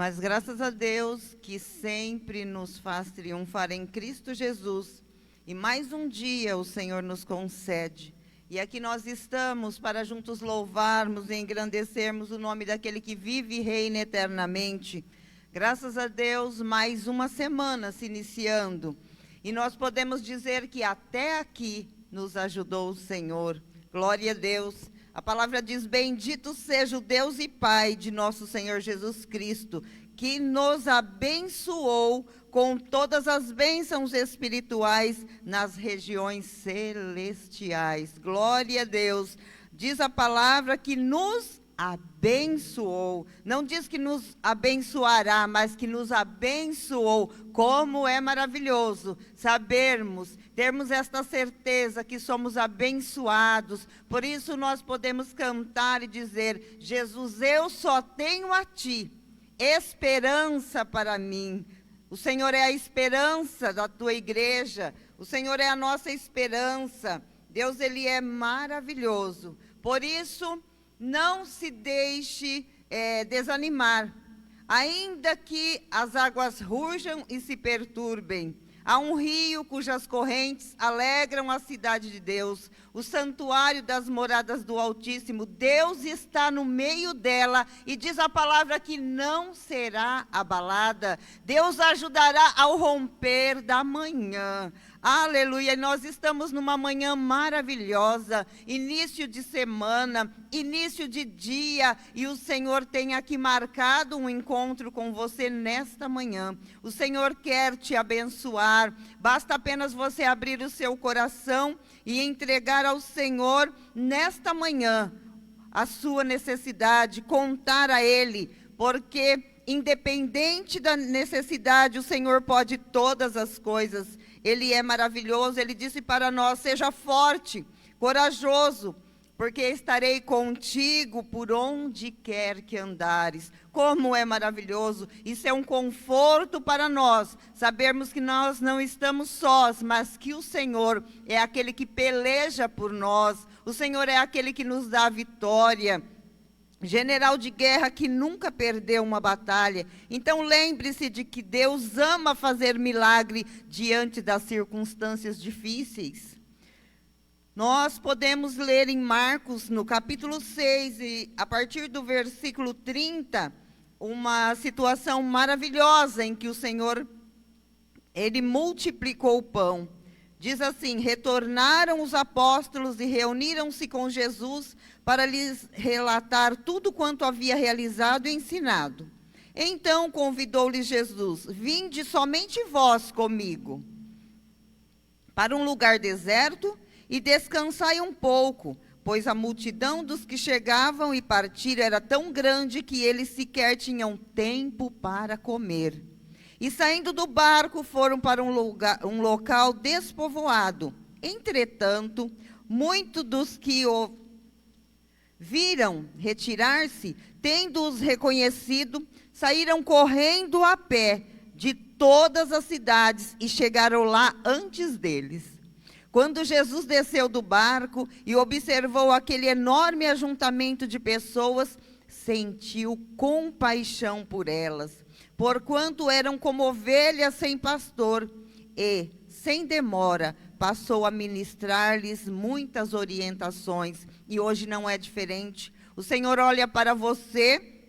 Mas graças a Deus que sempre nos faz triunfar em Cristo Jesus. E mais um dia o Senhor nos concede. E aqui nós estamos para juntos louvarmos e engrandecermos o nome daquele que vive e reina eternamente. Graças a Deus, mais uma semana se iniciando. E nós podemos dizer que até aqui nos ajudou o Senhor. Glória a Deus. A palavra diz: bendito seja o Deus e Pai de nosso Senhor Jesus Cristo, que nos abençoou com todas as bênçãos espirituais nas regiões celestiais. Glória a Deus. Diz a palavra que nos abençoou. Não diz que nos abençoará, mas que nos abençoou. Como é maravilhoso sabermos, termos esta certeza que somos abençoados. Por isso nós podemos cantar e dizer: Jesus, eu só tenho a Ti esperança para mim. O Senhor é a esperança da Tua igreja. O Senhor é a nossa esperança. Deus, Ele é maravilhoso. Por isso, não se deixe desanimar. Ainda que as águas rujam e se perturbem, há um rio cujas correntes alegram a cidade de Deus, o santuário das moradas do Altíssimo. Deus está no meio dela e diz a palavra que não será abalada. Deus ajudará ao romper da manhã. Aleluia, nós estamos numa manhã maravilhosa, início de semana, início de dia, e o Senhor tem aqui marcado um encontro com você nesta manhã. O Senhor quer te abençoar, basta apenas você abrir o seu coração e entregar ao Senhor nesta manhã a sua necessidade, contar a Ele, porque independente da necessidade, o Senhor pode todas as coisas. Ele é maravilhoso. Ele disse para nós: seja forte, corajoso, porque estarei contigo por onde quer que andares. Como é maravilhoso. Isso é um conforto para nós, sabermos que nós não estamos sós, mas que o Senhor é aquele que peleja por nós. O Senhor é aquele que nos dá a vitória. General de guerra que nunca perdeu uma batalha. Então lembre-se de que Deus ama fazer milagre diante das circunstâncias difíceis. Nós podemos ler em Marcos, no capítulo 6, e a partir do versículo 30, uma situação maravilhosa em que o Senhor, Ele multiplicou o pão. Diz assim: retornaram os apóstolos e reuniram-se com Jesus para lhes relatar tudo quanto havia realizado e ensinado. Então convidou-lhes Jesus: vinde somente vós comigo para um lugar deserto e descansai um pouco, pois a multidão dos que chegavam e partiram era tão grande que eles sequer tinham tempo para comer. E saindo do barco foram para um local despovoado. Entretanto, muitos dos que o viram retirar-se, tendo-os reconhecido, saíram correndo a pé de todas as cidades e chegaram lá antes deles. Quando Jesus desceu do barco e observou aquele enorme ajuntamento de pessoas, sentiu compaixão por elas, porquanto eram como ovelhas sem pastor, e, sem demora, passou a ministrar-lhes muitas orientações. E hoje não é diferente. O Senhor olha para você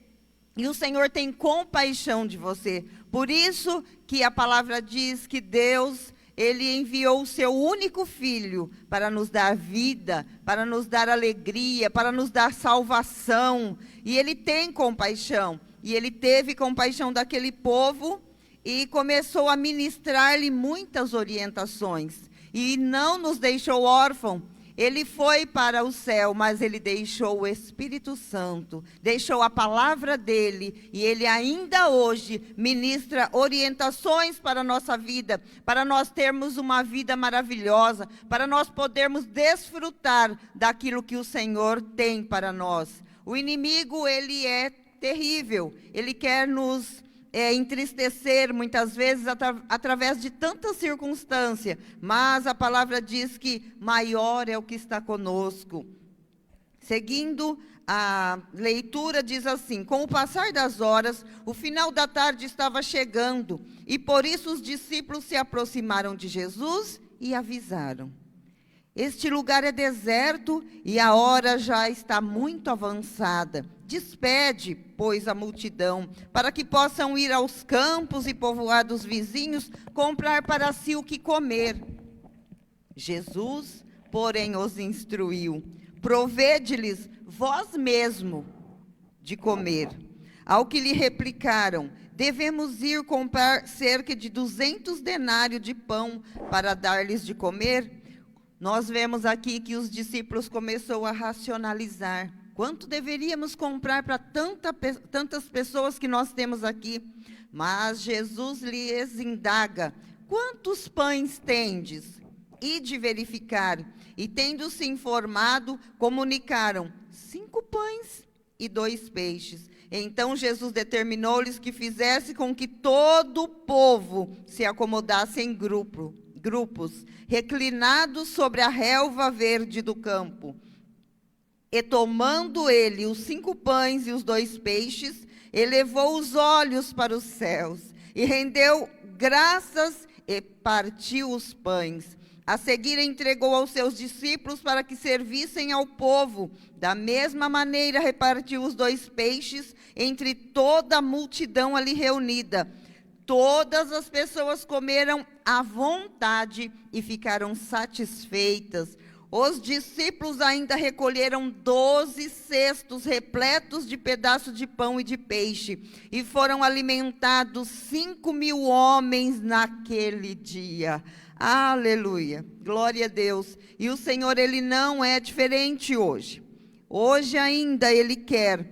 e o Senhor tem compaixão de você. Por isso que a palavra diz que Deus, Ele enviou o seu único Filho para nos dar vida, para nos dar alegria, para nos dar salvação. E Ele tem compaixão. E Ele teve compaixão daquele povo e começou a ministrar-lhe muitas orientações. E não nos deixou órfãos. Ele foi para o céu, mas Ele deixou o Espírito Santo, deixou a palavra dEle, e Ele ainda hoje ministra orientações para a nossa vida, para nós termos uma vida maravilhosa, para nós podermos desfrutar daquilo que o Senhor tem para nós. O inimigo, ele é terrível, ele quer nos entristecer muitas vezes através de tanta circunstância, mas a palavra diz que maior é o que está conosco. Seguindo a leitura, diz assim: com o passar das horas, o final da tarde estava chegando, e por isso os discípulos se aproximaram de Jesus e avisaram: este lugar é deserto e a hora já está muito avançada. Despede, pois, a multidão, para que possam ir aos campos e povoados vizinhos comprar para si o que comer. Jesus, porém, os instruiu: provede-lhes vós mesmo de comer. Ao que lhe replicaram: devemos ir comprar cerca de 200 denários de pão para dar-lhes de comer. Nós vemos aqui que os discípulos começaram a racionalizar. Quanto deveríamos comprar para tantas pessoas que nós temos aqui? Mas Jesus lhes indaga: quantos pães tendes? Ide verificar. E tendo-se informado, comunicaram: 5 pães e 2 peixes. Então Jesus determinou-lhes que fizesse com que todo o povo se acomodasse em grupos, reclinados sobre a relva verde do campo. E tomando ele os 5 pães e os 2 peixes, elevou os olhos para os céus, e rendeu graças e partiu os pães. A seguir entregou aos seus discípulos para que servissem ao povo. Da mesma maneira repartiu os 2 peixes entre toda a multidão ali reunida. Todas as pessoas comeram à vontade e ficaram satisfeitas. Os discípulos ainda recolheram 12 cestos repletos de pedaços de pão e de peixe, e foram alimentados 5.000 homens naquele dia. Aleluia, glória a Deus. E o Senhor, Ele não é diferente hoje. Hoje ainda Ele quer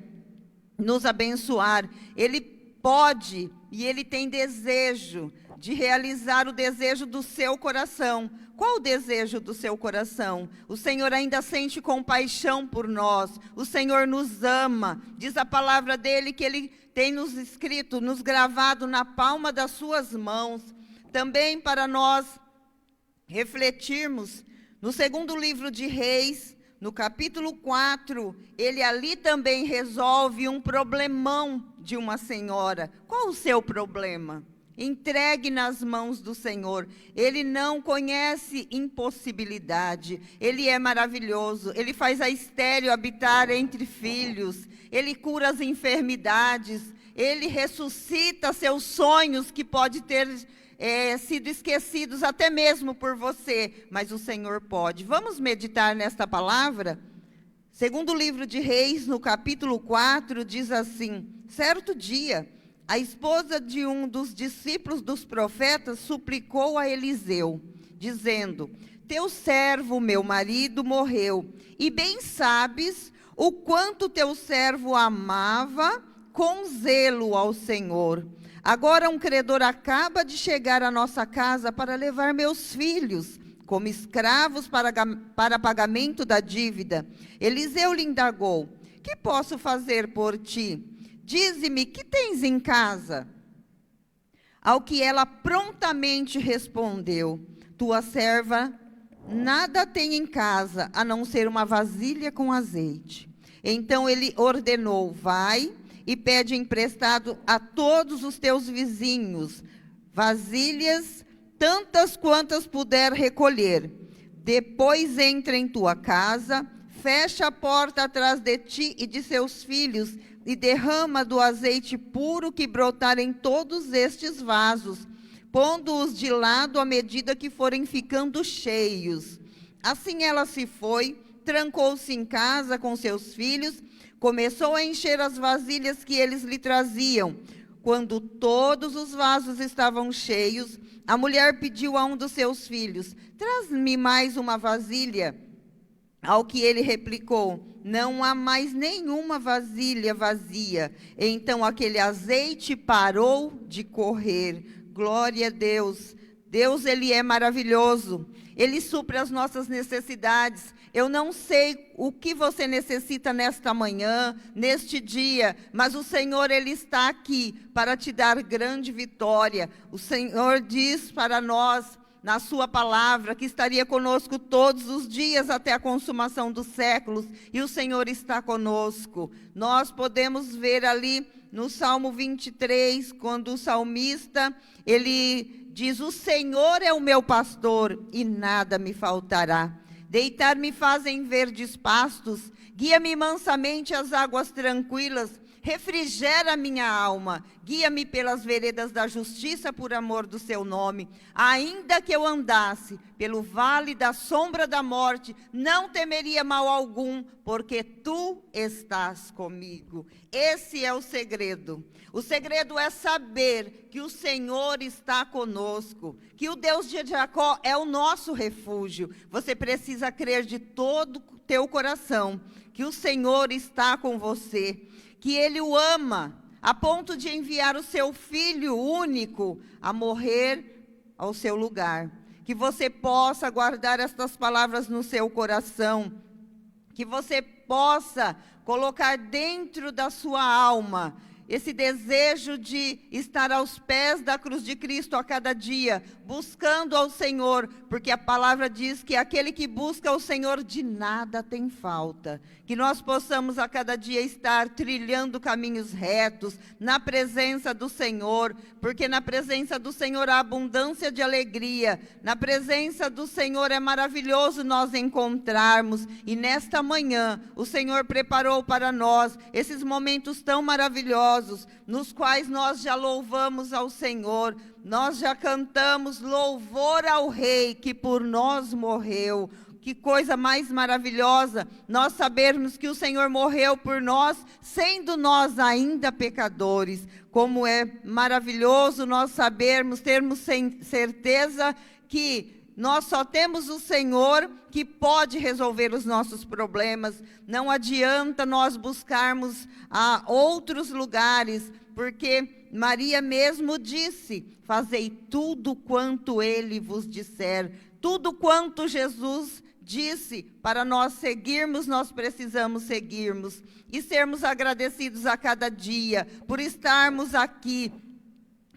nos abençoar. Ele pode e Ele tem desejo de realizar o desejo do seu coração. Qual o desejo do seu coração? O Senhor ainda sente compaixão por nós. O Senhor nos ama. Diz a palavra dEle que Ele tem nos escrito, nos gravado na palma das suas mãos. Também para nós refletirmos, no segundo livro de Reis, no capítulo 4, ele ali também resolve um problemão de uma senhora. Qual o seu problema? Entregue nas mãos do Senhor. Ele não conhece impossibilidade. Ele é maravilhoso. Ele faz a estéril habitar entre filhos. Ele cura as enfermidades. Ele ressuscita seus sonhos que pode ter sido esquecidos até mesmo por você, mas o Senhor pode. Vamos meditar nesta palavra? Segundo livro de Reis, no capítulo 4, diz assim: certo dia, a esposa de um dos discípulos dos profetas suplicou a Eliseu, dizendo: teu servo, meu marido, morreu, e bem sabes o quanto teu servo amava com zelo ao Senhor. Agora um credor acaba de chegar à nossa casa para levar meus filhos como escravos para pagamento da dívida. Eliseu lhe indagou: que posso fazer por ti? Dize-me, que tens em casa? Ao que ela prontamente respondeu: tua serva nada tem em casa, a não ser uma vasilha com azeite. Então ele ordenou: vai e pede emprestado a todos os teus vizinhos vasilhas, tantas quantas puder recolher. Depois entra em tua casa, fecha a porta atrás de ti e de seus filhos, e derrama do azeite puro que brotar em todos estes vasos, pondo-os de lado à medida que forem ficando cheios. Assim ela se foi, trancou-se em casa com seus filhos, começou a encher as vasilhas que eles lhe traziam. Quando todos os vasos estavam cheios, a mulher pediu a um dos seus filhos: traz-me mais uma vasilha. Ao que ele replicou: não há mais nenhuma vasilha vazia. Então aquele azeite parou de correr. Glória a Deus. Deus, Ele é maravilhoso. Ele supre as nossas necessidades. Eu não sei o que você necessita nesta manhã, neste dia, mas o Senhor, Ele está aqui para te dar grande vitória. O Senhor diz para nós na sua palavra, que estaria conosco todos os dias até a consumação dos séculos, e o Senhor está conosco. Nós podemos ver ali no Salmo 23, quando o salmista, ele diz: o Senhor é o meu pastor e nada me faltará. Deitar-me faz em verdes pastos, guia-me mansamente às águas tranquilas, refrigera minha alma, guia-me pelas veredas da justiça por amor do seu nome. Ainda que eu andasse pelo vale da sombra da morte, não temeria mal algum, porque tu estás comigo. Esse é o segredo. O segredo é saber que o Senhor está conosco, que o Deus de Jacó é o nosso refúgio. Você precisa crer de todo o teu coração que o Senhor está com você, que Ele o ama, a ponto de enviar o seu Filho único a morrer ao seu lugar. Que você possa guardar estas palavras no seu coração, que você possa colocar dentro da sua alma esse desejo de estar aos pés da cruz de Cristo a cada dia, buscando ao Senhor, porque a palavra diz que aquele que busca o Senhor de nada tem falta. Que nós possamos a cada dia estar trilhando caminhos retos, na presença do Senhor, porque na presença do Senhor há abundância de alegria, na presença do Senhor é maravilhoso nós encontrarmos, e nesta manhã o Senhor preparou para nós esses momentos tão maravilhosos, nos quais nós já louvamos ao Senhor, nós já cantamos louvor ao Rei que por nós morreu. Que coisa mais maravilhosa nós sabermos que o Senhor morreu por nós, sendo nós ainda pecadores. Como é maravilhoso nós sabermos, termos certeza que nós só temos o Senhor que pode resolver os nossos problemas. Não adianta nós buscarmos outros lugares, porque Maria mesmo disse: fazei tudo quanto Ele vos disser. Tudo quanto Jesus disse para nós seguirmos, nós precisamos seguirmos. E sermos agradecidos a cada dia por estarmos aqui,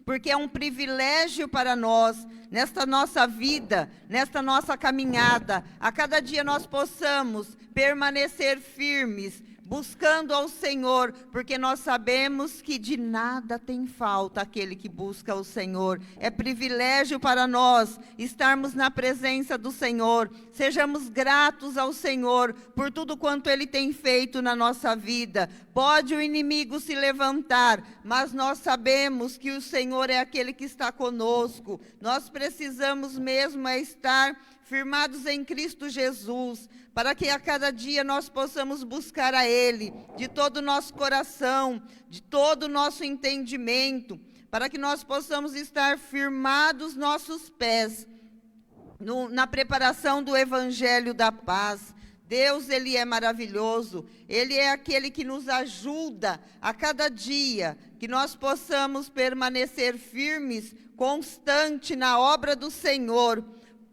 porque é um privilégio para nós, nesta nossa vida, nesta nossa caminhada, a cada dia nós possamos permanecer firmes, buscando ao Senhor, porque nós sabemos que de nada tem falta aquele que busca o Senhor. É privilégio para nós estarmos na presença do Senhor. Sejamos gratos ao Senhor por tudo quanto Ele tem feito na nossa vida. Pode o inimigo se levantar, mas nós sabemos que o Senhor é aquele que está conosco. Nós precisamos mesmo estar firmados em Cristo Jesus, para que a cada dia nós possamos buscar a Ele, de todo o nosso coração, de todo o nosso entendimento, para que nós possamos estar firmados nossos pés, na preparação do Evangelho da paz. Deus, Ele é maravilhoso, Ele é aquele que nos ajuda a cada dia, que nós possamos permanecer firmes, constante na obra do Senhor,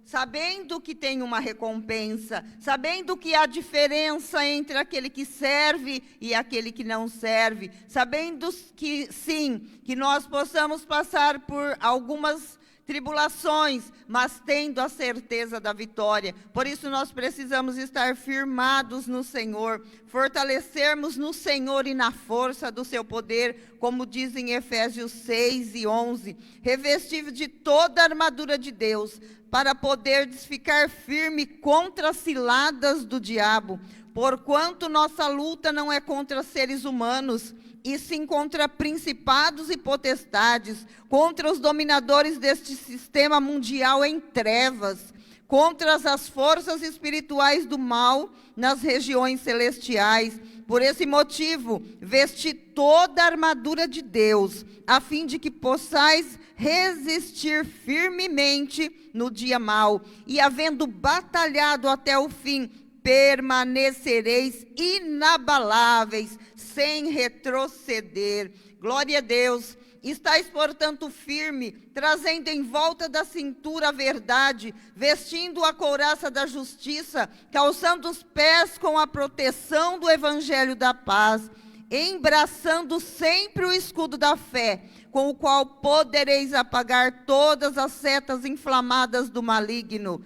sabendo que tem uma recompensa, sabendo que há diferença entre aquele que serve e aquele que não serve, sabendo que sim, que nós possamos passar por algumas tribulações, mas tendo a certeza da vitória. Por isso nós precisamos estar firmados no Senhor, fortalecermos no Senhor e na força do seu poder, como diz em Efésios 6:11, revestidos de toda a armadura de Deus, para poderdes ficar firme contra as ciladas do diabo, porquanto nossa luta não é contra seres humanos, e sim contra principados e potestades, contra os dominadores deste sistema mundial em trevas, contra as forças espirituais do mal nas regiões celestiais. Por esse motivo, vesti toda a armadura de Deus, a fim de que possais resistir firmemente no dia mau, e havendo batalhado até o fim, permanecereis inabaláveis, sem retroceder. Glória a Deus. Estais, portanto, firme, trazendo em volta da cintura a verdade, vestindo a couraça da justiça, calçando os pés com a proteção do evangelho da paz, embraçando sempre o escudo da fé, com o qual podereis apagar todas as setas inflamadas do maligno.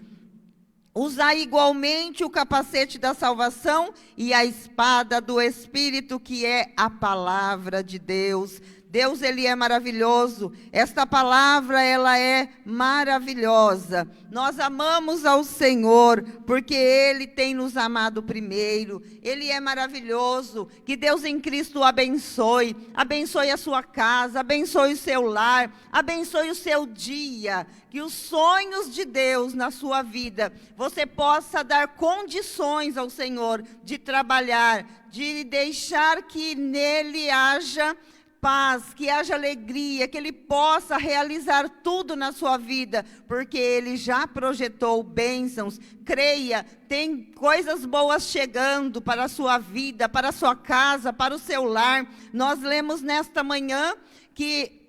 Usai igualmente o capacete da salvação e a espada do Espírito, que é a palavra de Deus. Deus, Ele é maravilhoso. Esta palavra, ela é maravilhosa. Nós amamos ao Senhor, porque Ele tem nos amado primeiro. Ele é maravilhoso. Que Deus em Cristo o abençoe. Abençoe a sua casa, abençoe o seu lar, abençoe o seu dia. Que os sonhos de Deus na sua vida, você possa dar condições ao Senhor de trabalhar, de deixar que nele haja paz, que haja alegria, que Ele possa realizar tudo na sua vida, porque Ele já projetou bênçãos. Creia, tem coisas boas chegando para a sua vida, para a sua casa, para o seu lar. Nós lemos nesta manhã que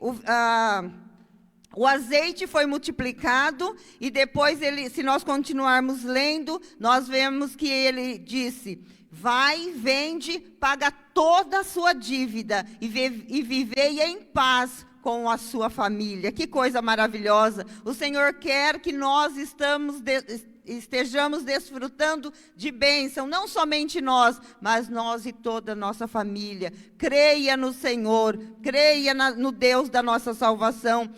o azeite foi multiplicado e depois se nós continuarmos lendo, nós vemos que ele disse: vai, vende, paga toda a sua dívida e vivei em paz com a sua família. Que coisa maravilhosa! O Senhor quer que nós estejamos desfrutando de bênção, não somente nós, mas nós e toda a nossa família. Creia no Senhor, creia no Deus da nossa salvação.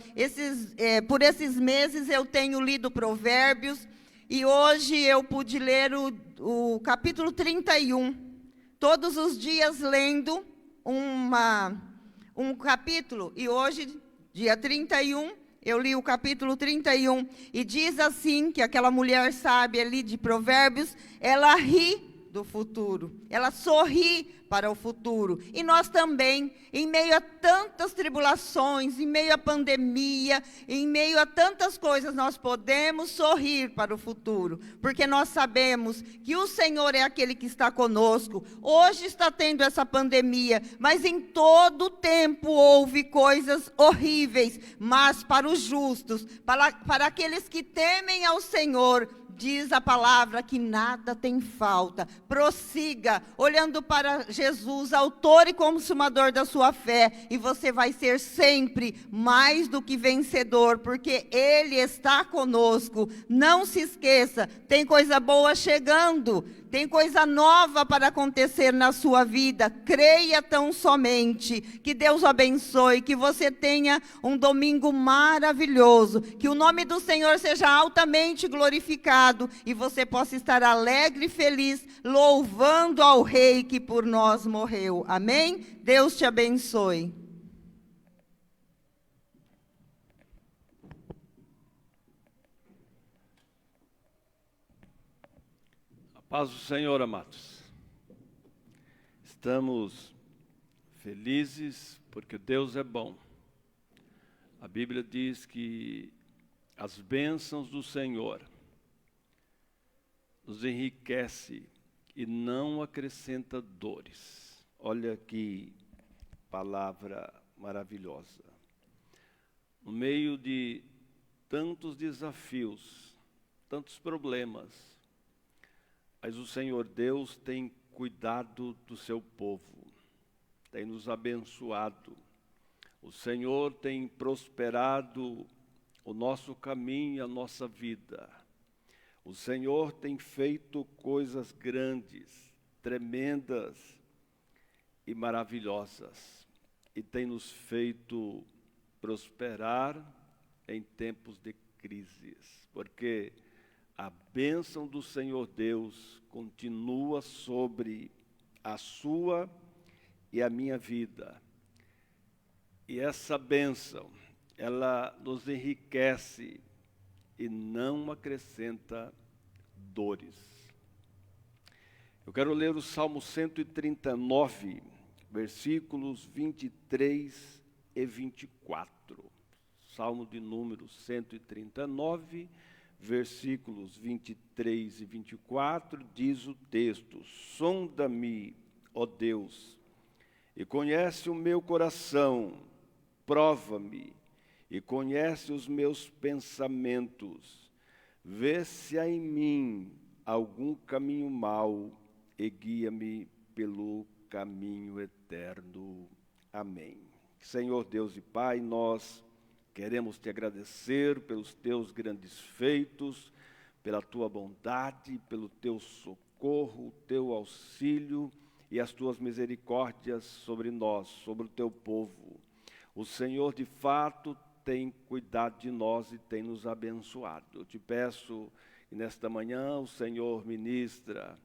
Por esses meses eu tenho lido Provérbios, e hoje eu pude ler o capítulo 31, todos os dias lendo um capítulo, e hoje, dia 31, eu li o capítulo 31, e diz assim, que aquela mulher sábia ali de Provérbios, ela ri do futuro, ela sorri para o futuro. E nós também, em meio a tantas tribulações, em meio à pandemia, em meio a tantas coisas, nós podemos sorrir para o futuro, porque nós sabemos que o Senhor é aquele que está conosco. Hoje está tendo essa pandemia, mas em todo o tempo houve coisas horríveis, mas para os justos, para aqueles que temem ao Senhor, diz a palavra que nada tem falta. Prossiga, olhando para Jesus, autor e consumador da sua fé, e você vai ser sempre mais do que vencedor, porque Ele está conosco. Não se esqueça, tem coisa boa chegando, tem coisa nova para acontecer na sua vida. Creia tão somente. Que Deus o abençoe, que você tenha um domingo maravilhoso, que o nome do Senhor seja altamente glorificado e você possa estar alegre e feliz, louvando ao Rei que por nós morreu. Amém? Deus te abençoe. Paz do Senhor, amados. Estamos felizes porque Deus é bom. A Bíblia diz que as bênçãos do Senhor nos enriquece e não acrescenta dores. Olha que palavra maravilhosa. No meio de tantos desafios, tantos problemas, mas o Senhor Deus tem cuidado do seu povo, tem nos abençoado. O Senhor tem prosperado o nosso caminho, a nossa vida. O Senhor tem feito coisas grandes, tremendas e maravilhosas, e tem nos feito prosperar em tempos de crises, porque a bênção do Senhor Deus continua sobre a sua e a minha vida. E essa bênção, ela nos enriquece e não acrescenta dores. Eu quero ler o Salmo 139, versículos 23 e 24. Salmo de número 139, versículos 23 e 24, diz o texto: sonda-me, ó Deus, e conhece o meu coração, prova-me, e conhece os meus pensamentos, vê se há em mim algum caminho mau, e guia-me pelo caminho eterno. Amém. Senhor Deus e Pai, nós queremos te agradecer pelos teus grandes feitos, pela tua bondade, pelo teu socorro, o teu auxílio e as tuas misericórdias sobre nós, sobre o teu povo. O Senhor, de fato, tem cuidado de nós e tem nos abençoado. Eu te peço que nesta manhã o Senhor ministra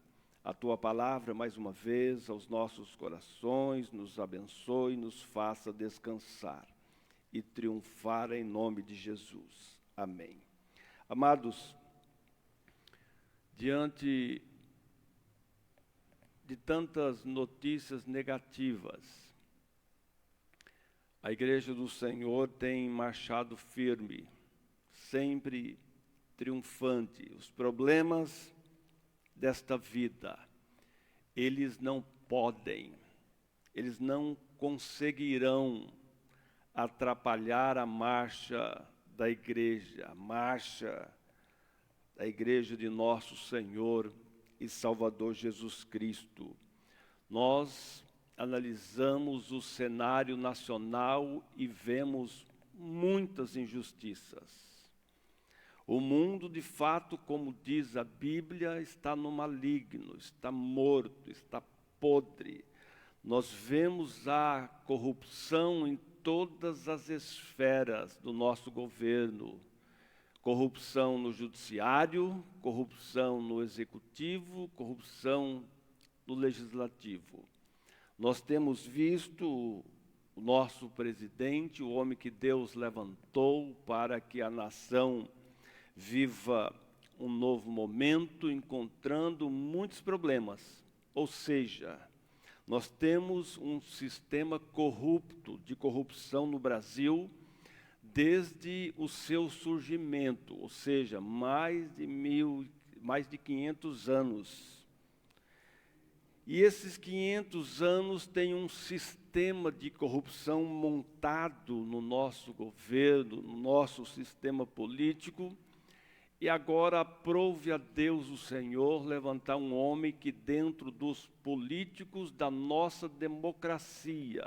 a tua palavra mais uma vez aos nossos corações, nos abençoe, nos faça descansar e triunfar em nome de Jesus. Amém. Amados, diante de tantas notícias negativas, a Igreja do Senhor tem marchado firme, sempre triunfante. Os problemas desta vida, eles não podem, eles não conseguirão atrapalhar a marcha da Igreja, a marcha da Igreja de nosso Senhor e Salvador Jesus Cristo. Nós analisamos o cenário nacional e vemos muitas injustiças. O mundo, de fato, como diz a Bíblia, está no maligno, está morto, está podre. Nós vemos a corrupção em todas as esferas do nosso governo. Corrupção no judiciário, corrupção no executivo, corrupção no legislativo. Nós temos visto o nosso presidente, o homem que Deus levantou para que a nação viva um novo momento, encontrando muitos problemas. Ou seja, nós temos um sistema corrupto, de corrupção no Brasil, desde o seu surgimento, ou seja, mais de 500 anos. E esses 500 anos têm um sistema de corrupção montado no nosso governo, no nosso sistema político. E agora aprove a Deus o Senhor levantar um homem que dentro dos políticos da nossa democracia,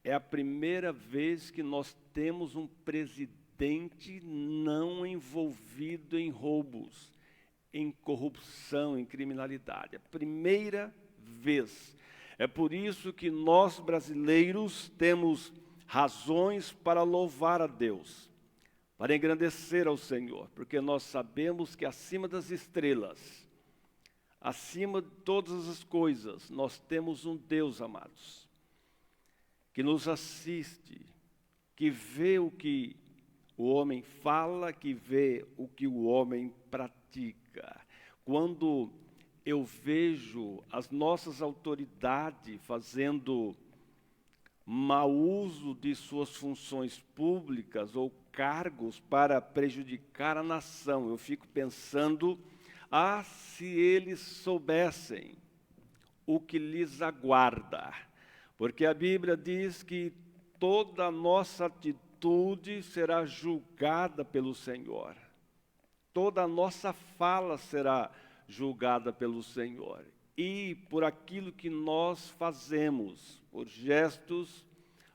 é a primeira vez que nós temos um presidente não envolvido em roubos, em corrupção, em criminalidade. A primeira vez. É por isso que nós brasileiros temos razões para louvar a Deus, para engrandecer ao Senhor, porque nós sabemos que acima das estrelas, acima de todas as coisas, nós temos um Deus, amados, que nos assiste, que vê o que o homem fala, que vê o que o homem pratica. Quando eu vejo as nossas autoridades fazendo mau uso de suas funções públicas ou cargos para prejudicar a nação, eu fico pensando, se eles soubessem o que lhes aguarda, porque a Bíblia diz que toda a nossa atitude será julgada pelo Senhor, toda a nossa fala será julgada pelo Senhor, e por aquilo que nós fazemos, por gestos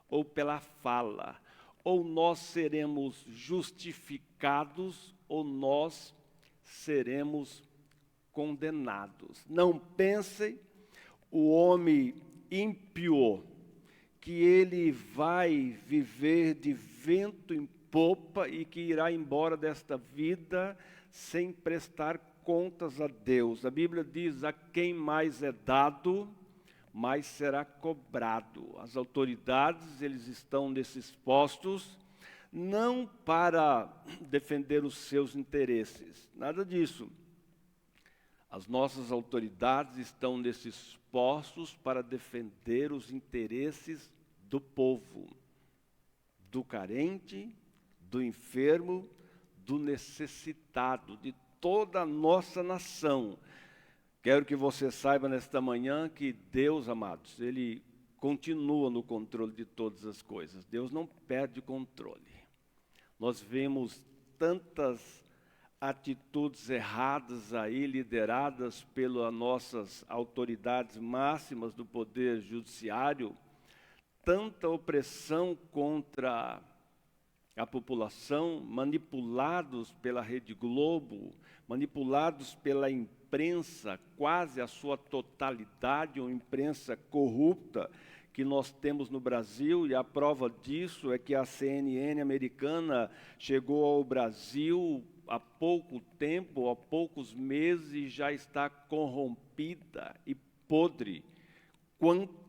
ou pela fala, ou nós seremos justificados ou nós seremos condenados. Não pensem o homem ímpio que ele vai viver de vento em popa e que irá embora desta vida sem prestar contas a Deus. A Bíblia diz: a quem mais é dado, mais será cobrado. As autoridades, eles estão nesses postos, não para defender os seus interesses, nada disso. As nossas autoridades estão nesses postos para defender os interesses do povo, do carente, do enfermo, do necessitado, de toda a nossa nação. Quero que você saiba nesta manhã que Deus, amados, Ele continua no controle de todas as coisas. Deus não perde o controle. Nós vemos tantas atitudes erradas aí, lideradas pelas nossas autoridades máximas do poder judiciário, tanta opressão contra a população, manipulados pela Rede Globo, manipulados pela imprensa, quase a sua totalidade, uma imprensa corrupta que nós temos no Brasil, e a prova disso é que a CNN americana chegou ao Brasil há pouco tempo, há poucos meses, e já está corrompida e podre,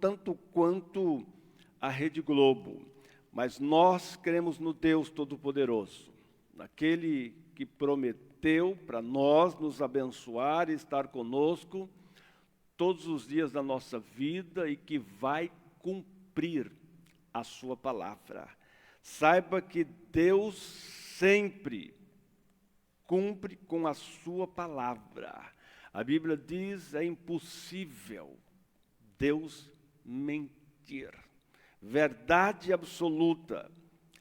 tanto quanto a Rede Globo. Mas nós cremos no Deus Todo-Poderoso, naquele que prometeu para nós nos abençoar e estar conosco todos os dias da nossa vida e que vai cumprir a sua palavra. Saiba que Deus sempre cumpre com a sua palavra. A Bíblia diz, é impossível Deus mentir. Verdade absoluta,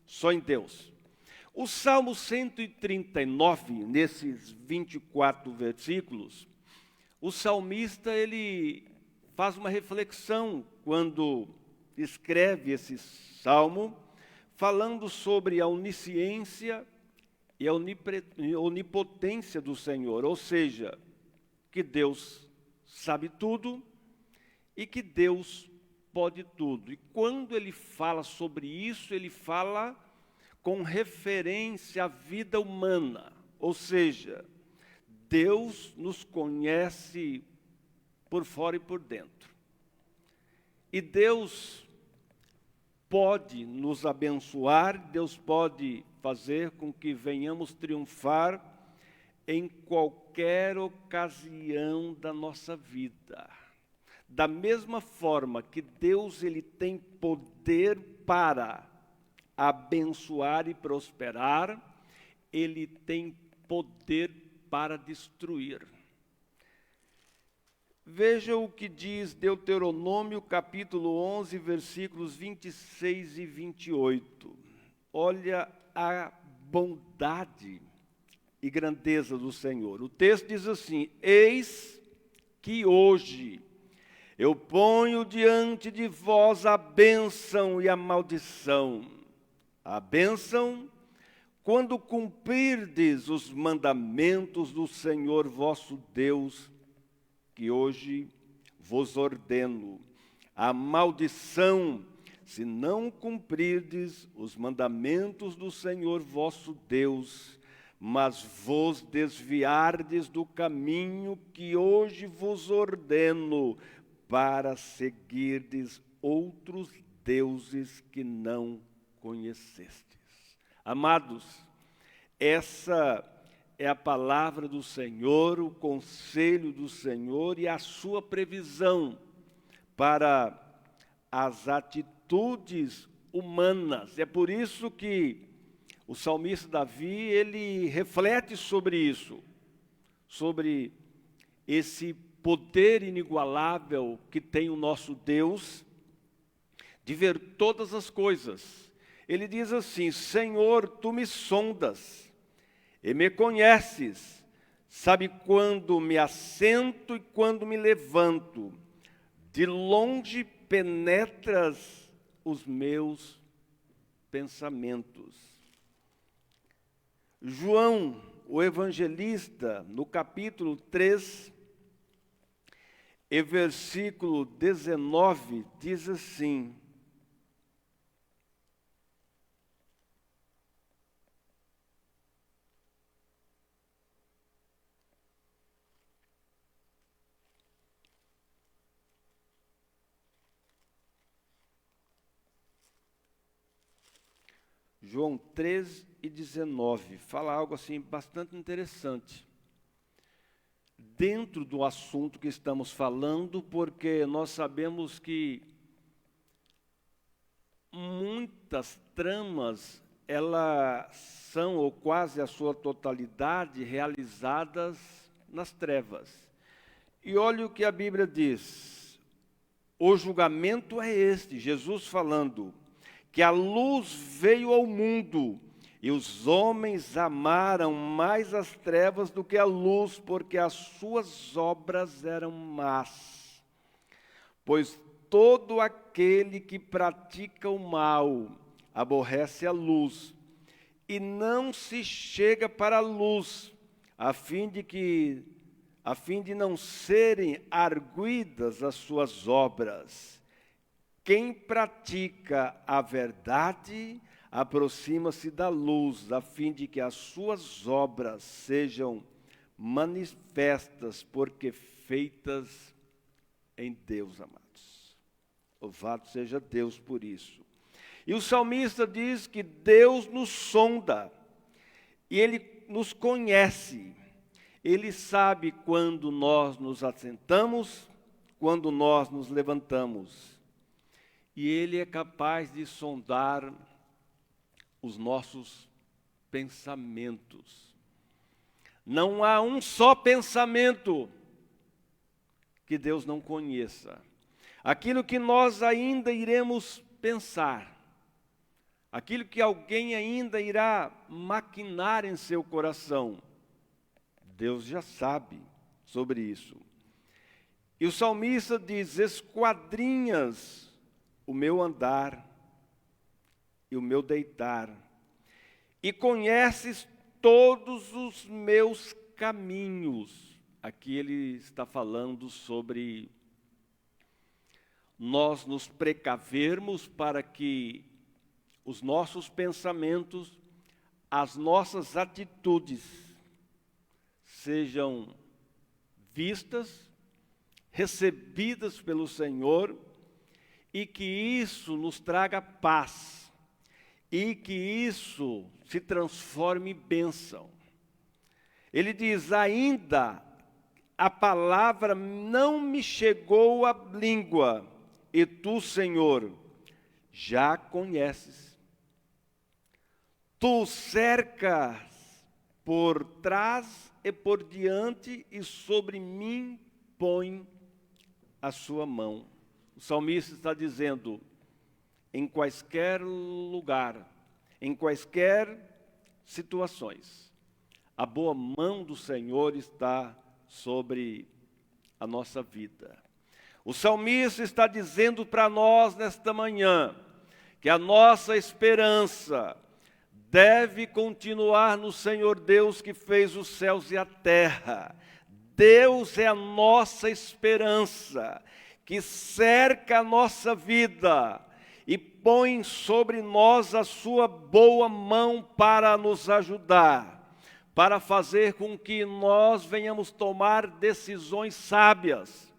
só em Deus. O Salmo 139, nesses 24 versículos, o salmista, ele faz uma reflexão quando escreve esse salmo, falando sobre a onisciência e a onipotência do Senhor, ou seja, que Deus sabe tudo e que Deus pode tudo. E quando ele fala sobre isso, ele fala com referência à vida humana, ou seja, Deus nos conhece por fora e por dentro. E Deus pode nos abençoar, Deus pode fazer com que venhamos triunfar em qualquer ocasião da nossa vida. Da mesma forma que Deus ele tem poder para abençoar e prosperar, ele tem poder para destruir. Veja o que diz Deuteronômio, capítulo 11, versículos 26 e 28. Olha a bondade e grandeza do Senhor. O texto diz assim: eis que hoje eu ponho diante de vós a bênção e a maldição. A bênção, quando cumprirdes os mandamentos do Senhor vosso Deus, que hoje vos ordeno. A maldição, se não cumprirdes os mandamentos do Senhor vosso Deus, mas vos desviardes do caminho que hoje vos ordeno, para seguirdes outros deuses que não conhecestes. Amados, essa é a palavra do Senhor, o conselho do Senhor e a sua previsão para as atitudes humanas. É por isso que o salmista Davi, ele reflete sobre isso, sobre esse poder inigualável que tem o nosso Deus de ver todas as coisas. Ele diz assim: Senhor, tu me sondas e me conheces, sabe quando me assento e quando me levanto, de longe penetras os meus pensamentos. João, o evangelista, no capítulo 3, e versículo 19, diz assim: João 3 e 19, fala algo assim bastante interessante dentro do assunto que estamos falando, porque nós sabemos que muitas tramas, elas são, ou quase a sua totalidade, realizadas nas trevas. E olha o que a Bíblia diz: o julgamento é este, Jesus falando, que a luz veio ao mundo, E os homens amaram mais as trevas do que a luz, porque as suas obras eram más. Pois todo aquele que pratica o mal aborrece a luz, e não se chega para a luz, a fim de não serem arguidas as suas obras. Quem pratica a verdade aproxima-se da luz, a fim de que as suas obras sejam manifestas, porque feitas em Deus, amados. Louvado seja Deus por isso. E o salmista diz que Deus nos sonda, e Ele nos conhece. Ele sabe quando nós nos assentamos, quando nós nos levantamos. E Ele é capaz de sondar os nossos pensamentos. Não há um só pensamento que Deus não conheça. Aquilo que nós ainda iremos pensar, aquilo que alguém ainda irá maquinar em seu coração, Deus já sabe sobre isso. E o salmista diz: esquadrinhas o meu andar e o meu deitar, e conheces todos os meus caminhos. Aqui ele está falando sobre nós nos precavermos para que os nossos pensamentos, as nossas atitudes sejam vistas, recebidas pelo Senhor, e que isso nos traga paz, e que isso se transforme em bênção. Ele diz: ainda a palavra não me chegou à língua, e tu, Senhor, já conheces. Tu cercas por trás e por diante, e sobre mim põe a sua mão. O salmista está dizendo: em quaisquer lugar, em quaisquer situações, a boa mão do Senhor está sobre a nossa vida. O salmista está dizendo para nós nesta manhã que a nossa esperança deve continuar no Senhor Deus que fez os céus e a terra. Deus é a nossa esperança, que cerca a nossa vida e põe sobre nós a sua boa mão para nos ajudar, para fazer com que nós venhamos tomar decisões sábias,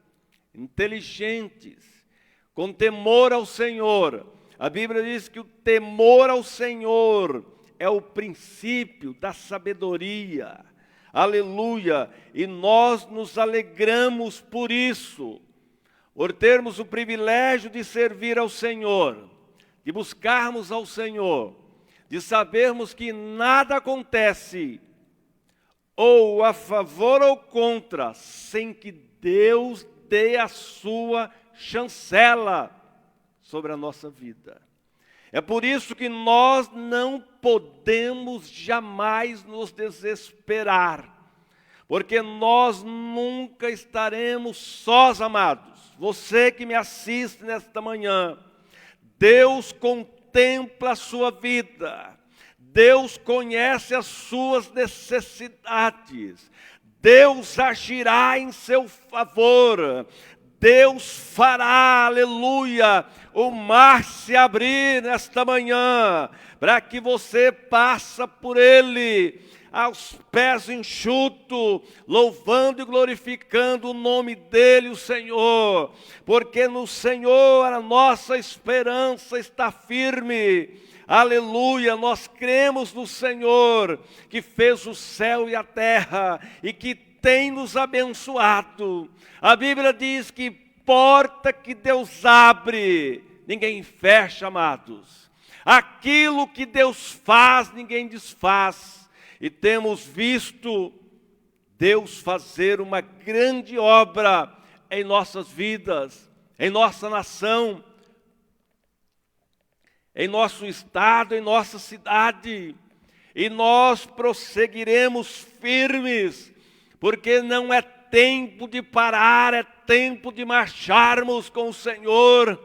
inteligentes, com temor ao Senhor. A Bíblia diz que o temor ao Senhor é o princípio da sabedoria. Aleluia! E nós nos alegramos por isso, por termos o privilégio de servir ao Senhor, de buscarmos ao Senhor, de sabermos que nada acontece, ou a favor ou contra, sem que Deus dê a sua chancela sobre a nossa vida. É por isso que nós não podemos jamais nos desesperar, porque nós nunca estaremos sós, amados. Você que me assiste nesta manhã, Deus contempla a sua vida, Deus conhece as suas necessidades, Deus agirá em seu favor, Deus fará, aleluia, o mar se abrir nesta manhã, para que você passe por ele, aos pés enxutos, louvando e glorificando o nome dele, o Senhor, porque no Senhor a nossa esperança está firme. Aleluia, nós cremos no Senhor, que fez o céu e a terra, e que tem nos abençoado. A Bíblia diz que porta que Deus abre, ninguém fecha, amados. Aquilo que Deus faz, ninguém desfaz. E temos visto Deus fazer uma grande obra em nossas vidas, em nossa nação, em nosso estado, em nossa cidade. e nós prosseguiremos firmes, porque não é tempo de parar, é tempo de marcharmos com o Senhor.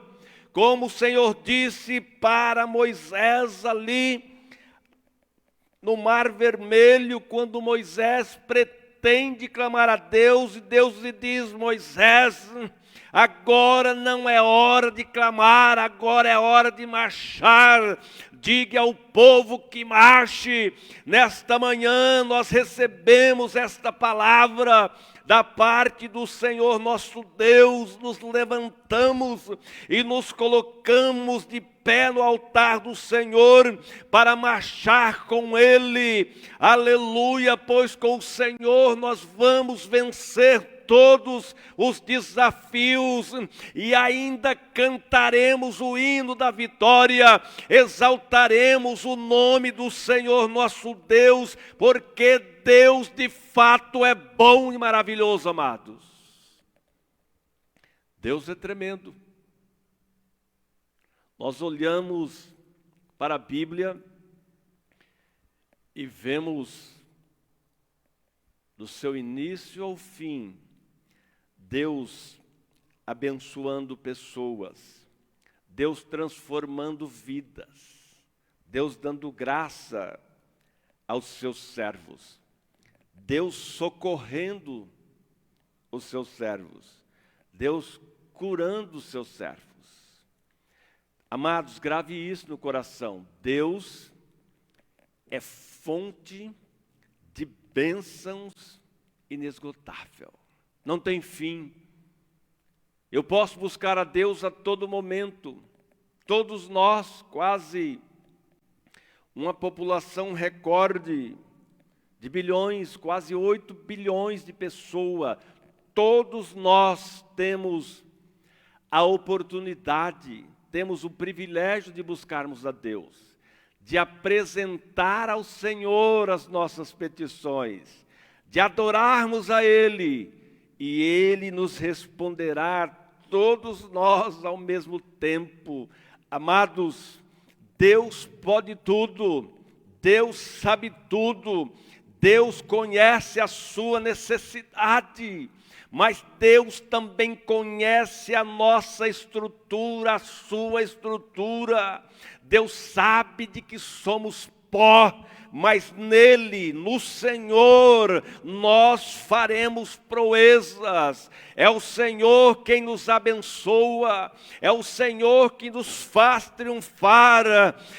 Como o Senhor disse para Moisés ali no Mar Vermelho, quando Moisés pretende clamar a Deus, e Deus lhe diz: Moisés, agora não é hora de clamar, agora é hora de marchar. Diga ao povo que marche. Nesta manhã nós recebemos esta palavra da parte do Senhor nosso Deus. Nos levantamos e nos colocamos de pé no altar do Senhor para marchar com Ele. Aleluia, pois com o Senhor nós vamos vencer todos os desafios, e ainda cantaremos o hino da vitória, exaltaremos o nome do Senhor nosso Deus, porque Deus de fato é bom e maravilhoso, amados. Deus é tremendo. Nós olhamos para a Bíblia e vemos do seu início ao fim Deus abençoando pessoas, Deus transformando vidas, Deus dando graça aos seus servos, Deus socorrendo os seus servos, Deus curando os seus servos. Amados, grave isso no coração: Deus é fonte de bênçãos inesgotável. Não tem fim. Eu posso buscar a Deus a todo momento. Todos nós, quase uma população recorde de bilhões, quase 8 bilhões de pessoas, todos nós temos a oportunidade, temos o privilégio de buscarmos a Deus, de apresentar ao Senhor as nossas petições, de adorarmos a Ele, e Ele nos responderá, todos nós ao mesmo tempo. Amados, Deus pode tudo, Deus sabe tudo, Deus conhece a sua necessidade, mas Deus também conhece a nossa estrutura, a sua estrutura. Deus sabe de que somos pó, mas nele, no Senhor, nós faremos proezas. É o Senhor quem nos abençoa, é o Senhor que nos faz triunfar,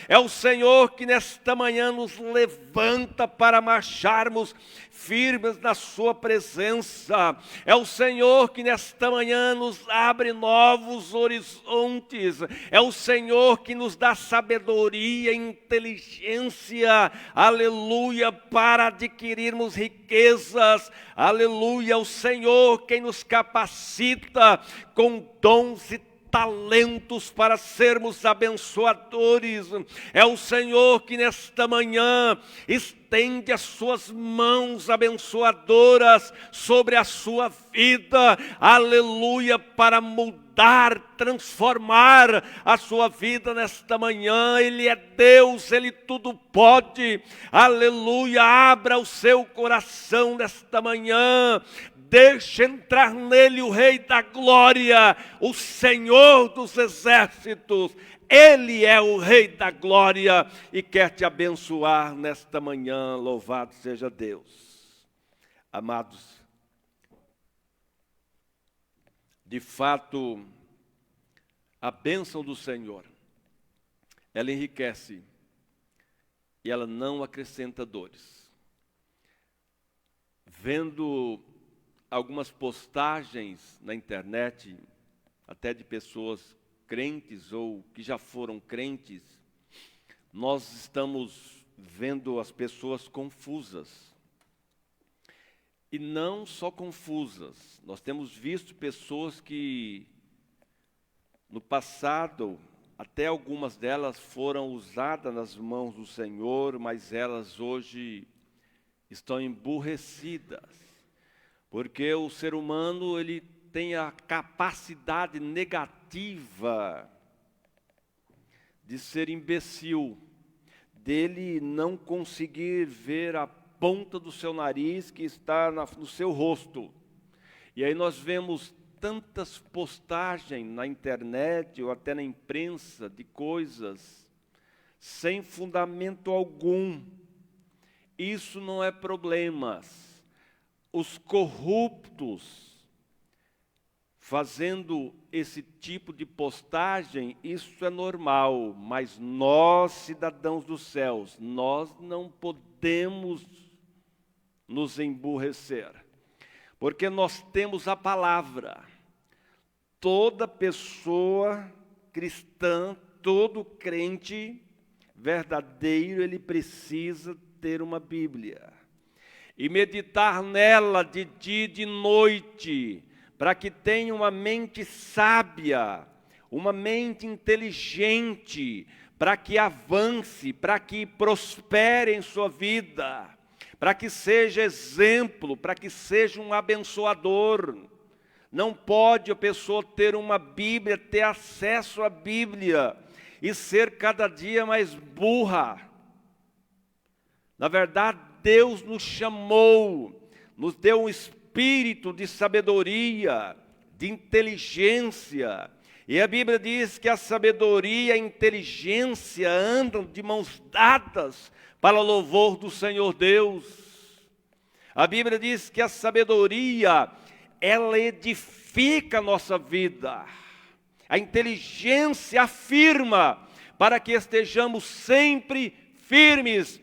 é o Senhor que nesta manhã nos levanta para marcharmos firmes na sua presença. É o Senhor que nesta manhã nos abre novos horizontes. É o Senhor que nos dá sabedoria, inteligência, aleluia, para adquirirmos riquezas. Aleluia, é o Senhor quem nos capacita com dons e talentos para sermos abençoadores. É o Senhor que nesta manhã estende as suas mãos abençoadoras sobre a sua vida, aleluia, para mudar, transformar a sua vida nesta manhã. Ele é Deus, Ele tudo pode, aleluia. Abra o seu coração nesta manhã, deixe entrar nele o Rei da Glória, o Senhor dos Exércitos. Ele é o Rei da Glória e quer te abençoar nesta manhã. Louvado seja Deus. Amados, de fato, a bênção do Senhor, ela enriquece e ela não acrescenta dores. Vendo algumas postagens na internet, até de pessoas crentes ou que já foram crentes, nós estamos vendo as pessoas confusas. E não só confusas, nós temos visto pessoas que no passado, até algumas delas foram usadas nas mãos do Senhor, mas elas hoje estão emburrecidas, porque o ser humano ele tem a capacidade negativa de ser imbecil, dele não conseguir ver a ponta do seu nariz que está no seu rosto. E aí nós vemos tantas postagens na internet ou até na imprensa de coisas sem fundamento algum. Isso não é problemas. Os corruptos fazendo esse tipo de postagem, isso é normal, mas nós, cidadãos dos céus, nós não podemos nos emburrecer, porque nós temos a palavra. Toda pessoa cristã, todo crente verdadeiro, ele precisa ter uma Bíblia e meditar nela de dia e de noite, para que tenha uma mente sábia, uma mente inteligente, para que avance, para que prospere em sua vida, para que seja exemplo, para que seja um abençoador. Não pode a pessoa ter uma Bíblia, ter acesso à Bíblia e ser cada dia mais burra. Na verdade, Deus nos chamou, nos deu um espírito de sabedoria, de inteligência. E a Bíblia diz que a sabedoria e a inteligência andam de mãos dadas para o louvor do Senhor Deus. A Bíblia diz que a sabedoria, ela edifica a nossa vida. A inteligência afirma para que estejamos sempre firmes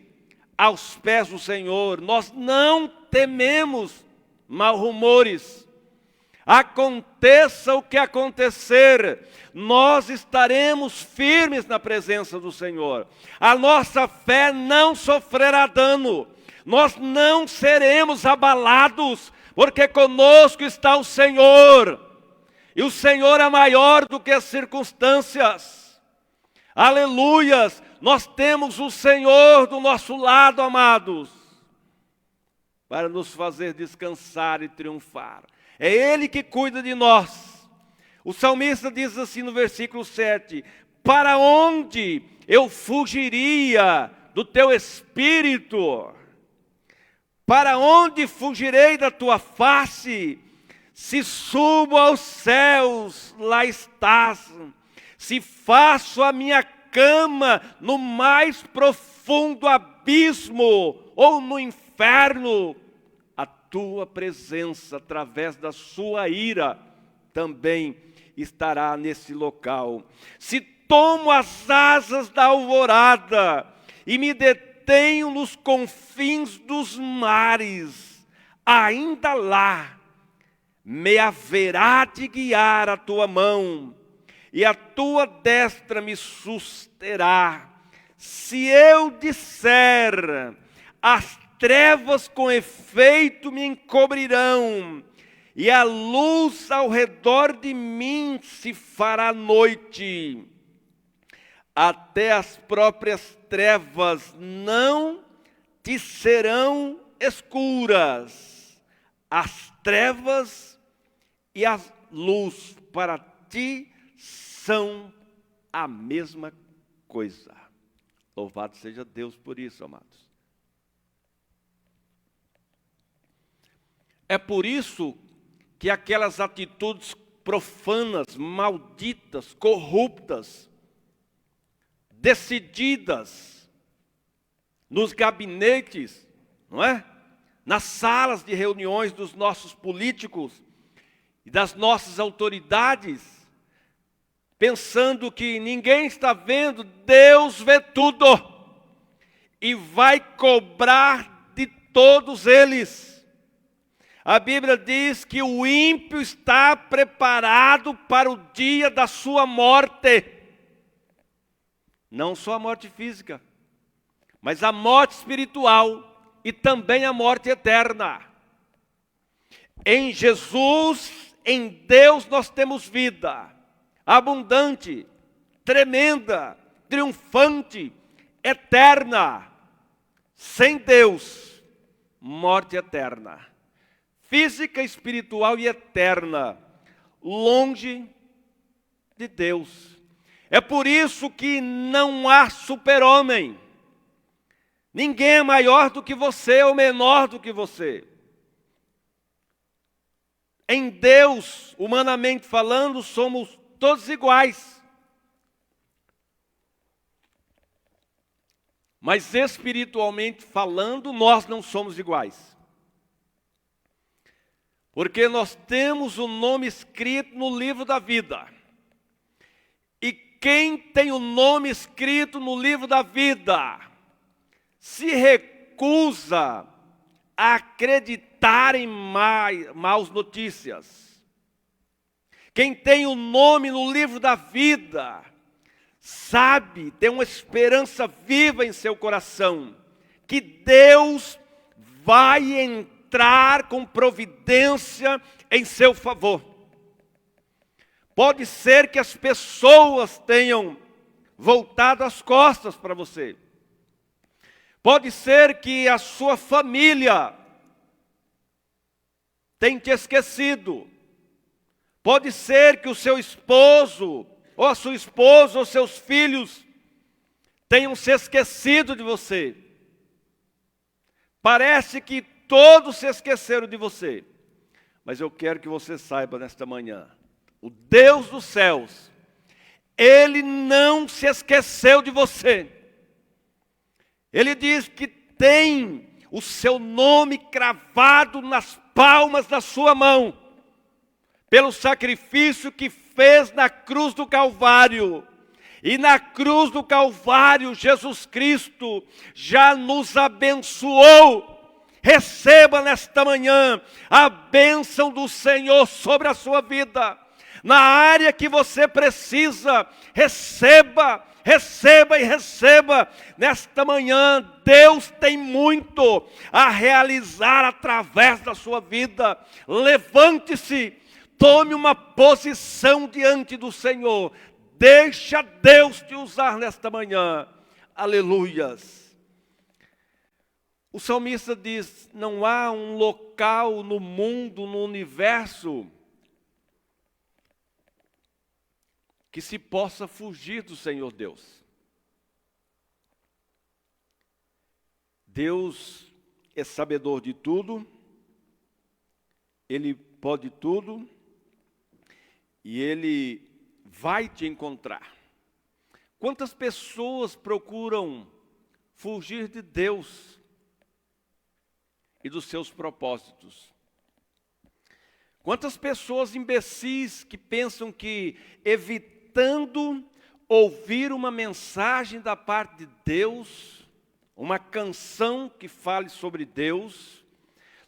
aos pés do Senhor. Nós não tememos mal rumores. Aconteça o que acontecer, nós estaremos firmes na presença do Senhor. A nossa fé não sofrerá dano. Nós não seremos abalados, porque conosco está o Senhor. E o Senhor é maior do que as circunstâncias. Aleluias! Nós temos o Senhor do nosso lado, amados, para nos fazer descansar e triunfar. É Ele que cuida de nós. O salmista diz assim no versículo 7, para onde eu fugiria do teu espírito? Para onde fugirei da tua face? Se subo aos céus, lá estás. Se faço a minha cama no mais profundo abismo ou no inferno, a tua presença, através da sua ira, também estará nesse local. Se tomo as asas da alvorada e me detenho nos confins dos mares, ainda lá me haverá de guiar a tua mão, e a tua destra me susterá. Se eu disser, as trevas com efeito me encobrirão, e a luz ao redor de mim se fará noite, até as próprias trevas não te serão escuras. As trevas e a luz para ti são a mesma coisa. Louvado seja Deus por isso, amados. É por isso que aquelas atitudes profanas, malditas, corruptas, decididas nos gabinetes, não é? Nas salas de reuniões dos nossos políticos e das nossas autoridades, pensando que ninguém está vendo, Deus vê tudo e vai cobrar de todos eles. A Bíblia diz que o ímpio está preparado para o dia da sua morte. Não só a morte física, mas a morte espiritual e também a morte eterna. Em Jesus, em Deus, nós temos vida abundante, tremenda, triunfante, eterna. Sem Deus, morte eterna. Física, espiritual e eterna, longe de Deus. É por isso que não há super-homem, Ninguém é maior do que você ou menor do que você. Em Deus, humanamente falando, somos todos iguais. Mas espiritualmente falando, nós não somos iguais. Porque nós temos o nome escrito no livro da vida. E quem tem o nome escrito no livro da vida se recusa a acreditar em maus notícias. Quem tem o nome no livro da vida sabe, tem uma esperança viva em seu coração, que Deus vai entrar com providência em seu favor. Pode ser que as pessoas tenham voltado as costas para você. Pode ser que a sua família tenha te esquecido. Pode ser que o seu esposo, ou a sua esposa, ou seus filhos tenham se esquecido de você. Parece que todos se esqueceram de você. Mas eu quero que você saiba nesta manhã, o Deus dos céus, Ele não se esqueceu de você. Ele diz que tem o seu nome cravado nas palmas da sua mão, pelo sacrifício que fez na cruz do Calvário. E na cruz do Calvário, Jesus Cristo já nos abençoou. Receba nesta manhã a bênção do Senhor sobre a sua vida. Na área que você precisa, receba, receba e receba. Nesta manhã, Deus tem muito a realizar através da sua vida. Levante-se, tome uma posição diante do Senhor. Deixa Deus te usar nesta manhã. Aleluias. O salmista diz, não há um local no mundo, no universo, que se possa fugir do Senhor Deus. Deus é sabedor de tudo, Ele pode tudo, e Ele vai te encontrar. Quantas pessoas procuram fugir de Deus e dos seus propósitos? Quantas pessoas imbecis que pensam que evitando ouvir uma mensagem da parte de Deus, uma canção que fale sobre Deus,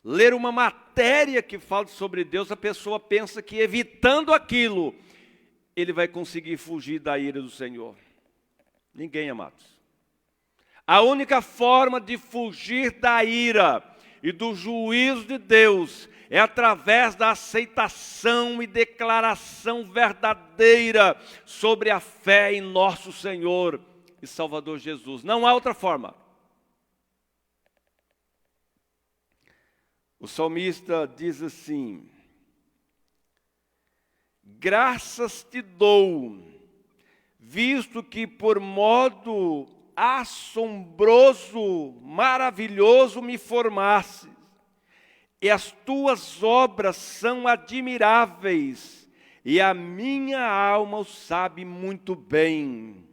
ler uma matéria que fale sobre Deus, a pessoa pensa que evitando aquilo, ele vai conseguir fugir da ira do Senhor. Ninguém, amados. A única forma de fugir da ira e do juízo de Deus é através da aceitação e declaração verdadeira sobre a fé em nosso Senhor e Salvador Jesus. Não há outra forma. O salmista diz assim: graças te dou, visto que por modo assombroso, maravilhoso me formastes, e as tuas obras são admiráveis, e a minha alma o sabe muito bem.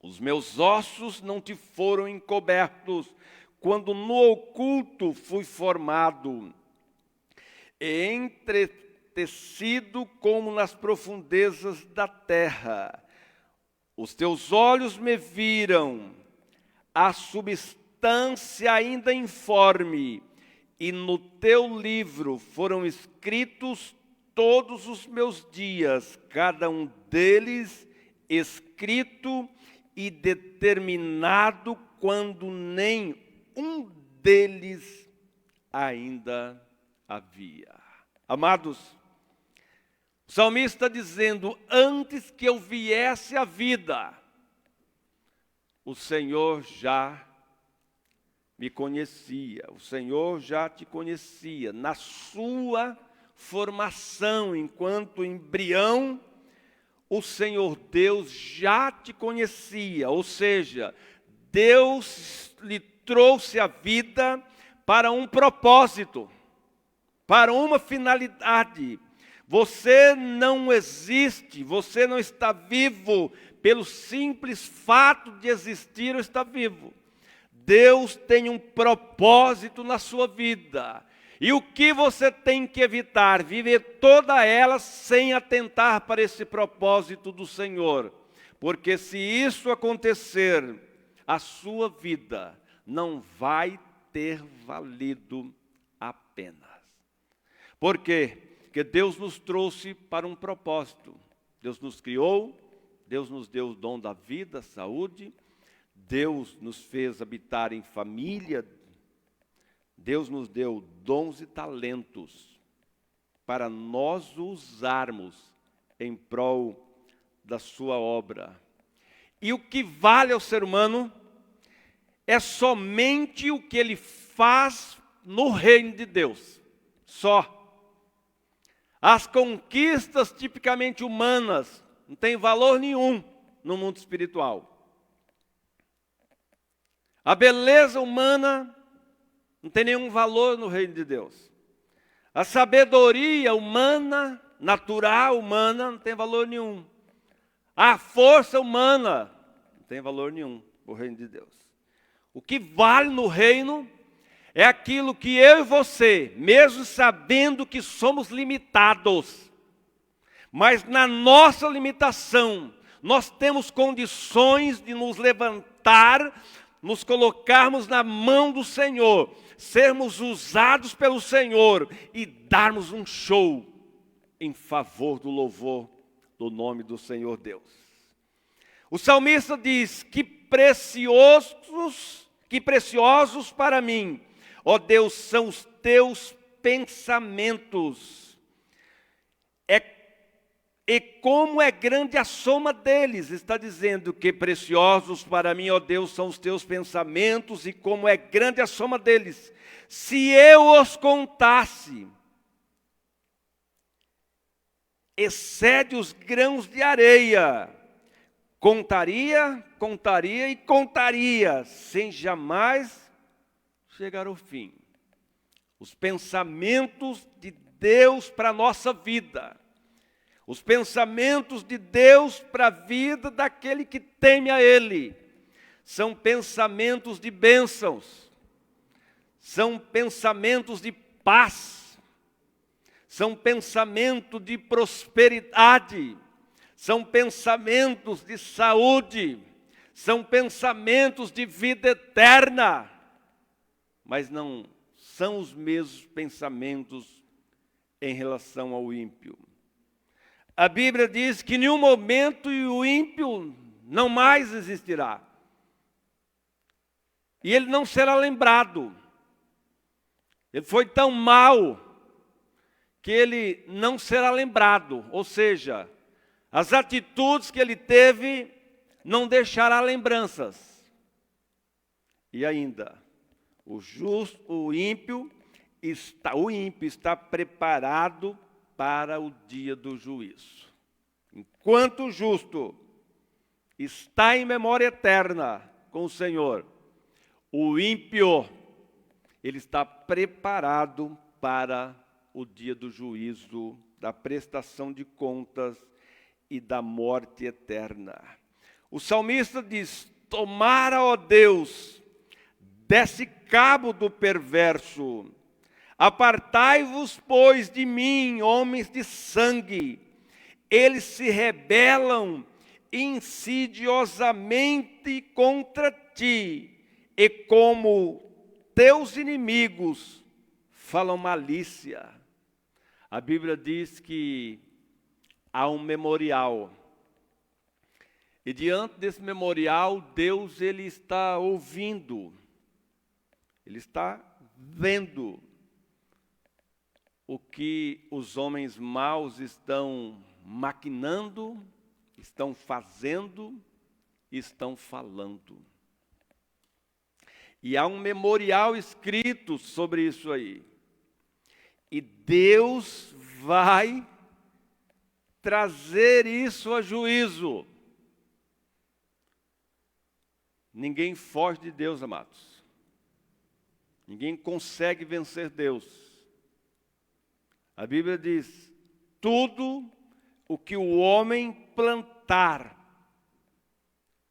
Os meus ossos não te foram encobertos, quando no oculto fui formado, e entretecido como nas profundezas da terra. Os teus olhos me viram, a substância ainda informe, e no teu livro foram escritos todos os meus dias, cada um deles escrito e determinado, quando nem um deles ainda havia. Amados, o salmista está dizendo, antes que eu viesse à vida, o Senhor já me conhecia, o Senhor já te conhecia. Na sua formação, enquanto embrião, o Senhor Deus já te conhecia. Ou seja, Deus lhe trouxe a vida para um propósito, para uma finalidade. Você não existe, você não está vivo pelo simples fato de existir ou estar vivo. Deus tem um propósito na sua vida. E o que você tem que evitar? Viver toda ela sem atentar para esse propósito do Senhor. Porque se isso acontecer, a sua vida não vai ter valido a pena. Por quê? Porque Deus nos trouxe para um propósito. Deus nos criou, Deus nos deu o dom da vida, saúde, Deus nos fez habitar em família, Deus nos deu dons e talentos para nós usarmos em prol da sua obra. E o que vale ao ser humano é somente o que ele faz no reino de Deus. Só. As conquistas tipicamente humanas não têm valor nenhum no mundo espiritual. A beleza humana não tem nenhum valor no reino de Deus. A sabedoria humana, natural humana, não tem valor nenhum. A força humana não tem valor nenhum no reino de Deus. O que vale no reino é aquilo que eu e você, mesmo sabendo que somos limitados, mas na nossa limitação, nós temos condições de nos levantar, nos colocarmos na mão do Senhor, sermos usados pelo Senhor e darmos um show em favor do louvor do nome do Senhor Deus. O salmista diz: que preciosos para mim, ó Deus, são os teus pensamentos. E como é grande a soma deles, está dizendo que preciosos para mim, ó Deus, são os teus pensamentos, e como é grande a soma deles. Se eu os contasse, excede os grãos de areia, contaria, sem jamais chegar ao fim. Os pensamentos de Deus para a nossa vida. Os pensamentos de Deus para a vida daquele que teme a Ele. São pensamentos de bênçãos. São pensamentos de paz. São pensamentos de prosperidade. São pensamentos de saúde. São pensamentos de vida eterna. Mas não são os mesmos pensamentos em relação ao ímpio. A Bíblia diz que em nenhum momento o ímpio não mais existirá. E ele não será lembrado. Ele foi tão mau que ele não será lembrado. Ou seja, as atitudes que ele teve não deixará lembranças. E ainda, o ímpio está preparado para o dia do juízo. Enquanto o justo está em memória eterna com o Senhor, o ímpio, ele está preparado para o dia do juízo, da prestação de contas e da morte eterna. O salmista diz: tomara, ó Deus, desse cabo do perverso. Apartai-vos, pois, de mim, homens de sangue. Eles se rebelam insidiosamente contra ti, e como teus inimigos falam malícia. A Bíblia diz que há um memorial. E diante desse memorial, Deus ele está ouvindo. Ele está vendo o que os homens maus estão maquinando, estão fazendo, estão falando. E há um memorial escrito sobre isso aí. E Deus vai trazer isso a juízo. Ninguém foge de Deus, amados. Ninguém consegue vencer Deus. A Bíblia diz: tudo o que o homem plantar,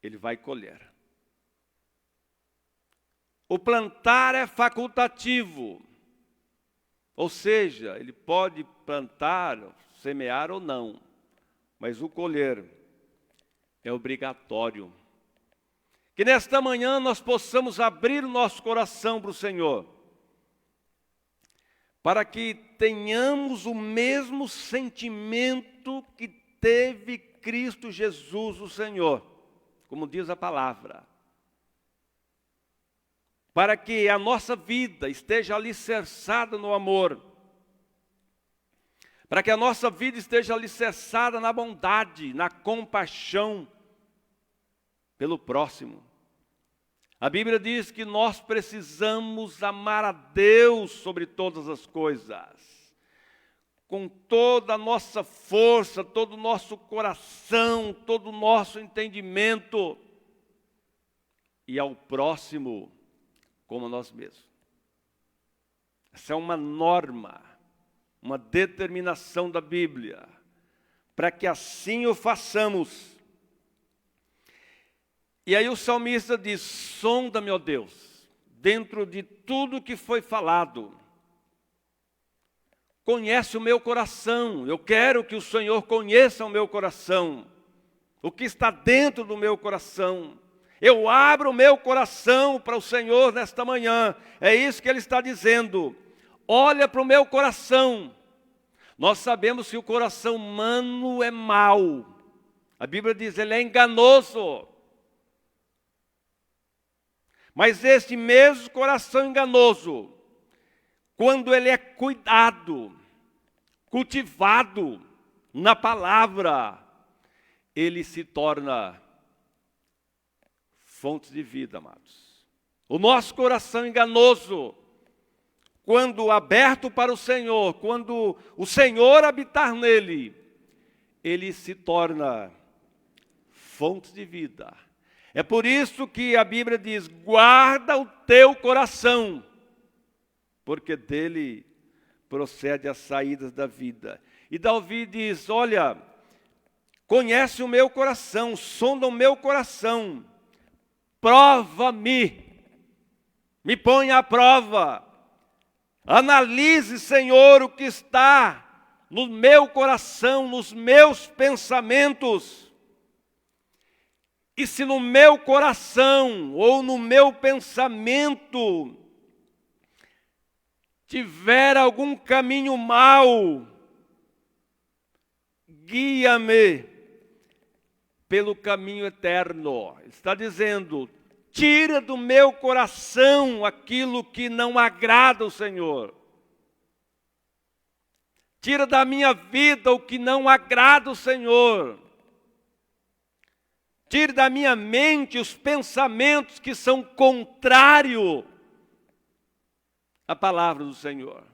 ele vai colher. O plantar é facultativo, ou seja, ele pode plantar, semear ou não, mas o colher é obrigatório. Que nesta manhã nós possamos abrir o nosso coração para o Senhor, para que tenhamos o mesmo sentimento que teve Cristo Jesus, o Senhor, como diz a palavra. Para que a nossa vida esteja alicerçada no amor, para que a nossa vida esteja alicerçada na bondade, na compaixão pelo próximo. A Bíblia diz que nós precisamos amar a Deus sobre todas as coisas, com toda a nossa força, todo o nosso coração, todo o nosso entendimento, e ao próximo como nós mesmos. Essa é uma norma, uma determinação da Bíblia, para que assim o façamos. E aí o salmista diz: sonda-me, ó Deus, dentro de tudo que foi falado. Conhece o meu coração, eu quero que o Senhor conheça o meu coração, o que está dentro do meu coração. Eu abro o meu coração para o Senhor nesta manhã. É isso que Ele está dizendo. Olha para o meu coração. Nós sabemos que o coração humano é mau. A Bíblia diz, ele é enganoso. Mas este mesmo coração enganoso, quando ele é cuidado, cultivado na palavra, ele se torna fonte de vida, amados. O nosso coração enganoso, quando aberto para o Senhor, quando o Senhor habitar nele, ele se torna fonte de vida. É por isso que a Bíblia diz, guarda o teu coração, porque dele procede as saídas da vida. E Davi diz, olha, conhece o meu coração, sonda o meu coração, prova-me, me põe à prova, analise, Senhor, o que está no meu coração, nos meus pensamentos. E se no meu coração ou no meu pensamento tiver algum caminho mau, guia-me pelo caminho eterno. Está dizendo, tira do meu coração aquilo que não agrada ao Senhor. Tira da minha vida o que não agrada ao Senhor. Tire da minha mente os pensamentos que são contrários à palavra do Senhor.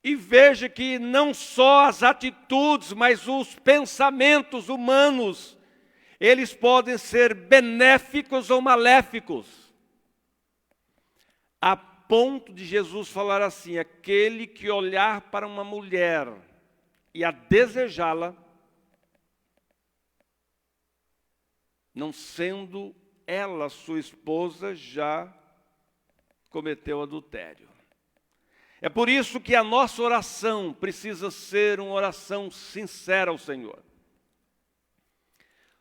E veja que não só as atitudes, mas os pensamentos humanos, eles podem ser benéficos ou maléficos. A ponto de Jesus falar assim, aquele que olhar para uma mulher e a desejá-la, não sendo ela sua esposa, já cometeu adultério. É por isso que a nossa oração precisa ser uma oração sincera ao Senhor.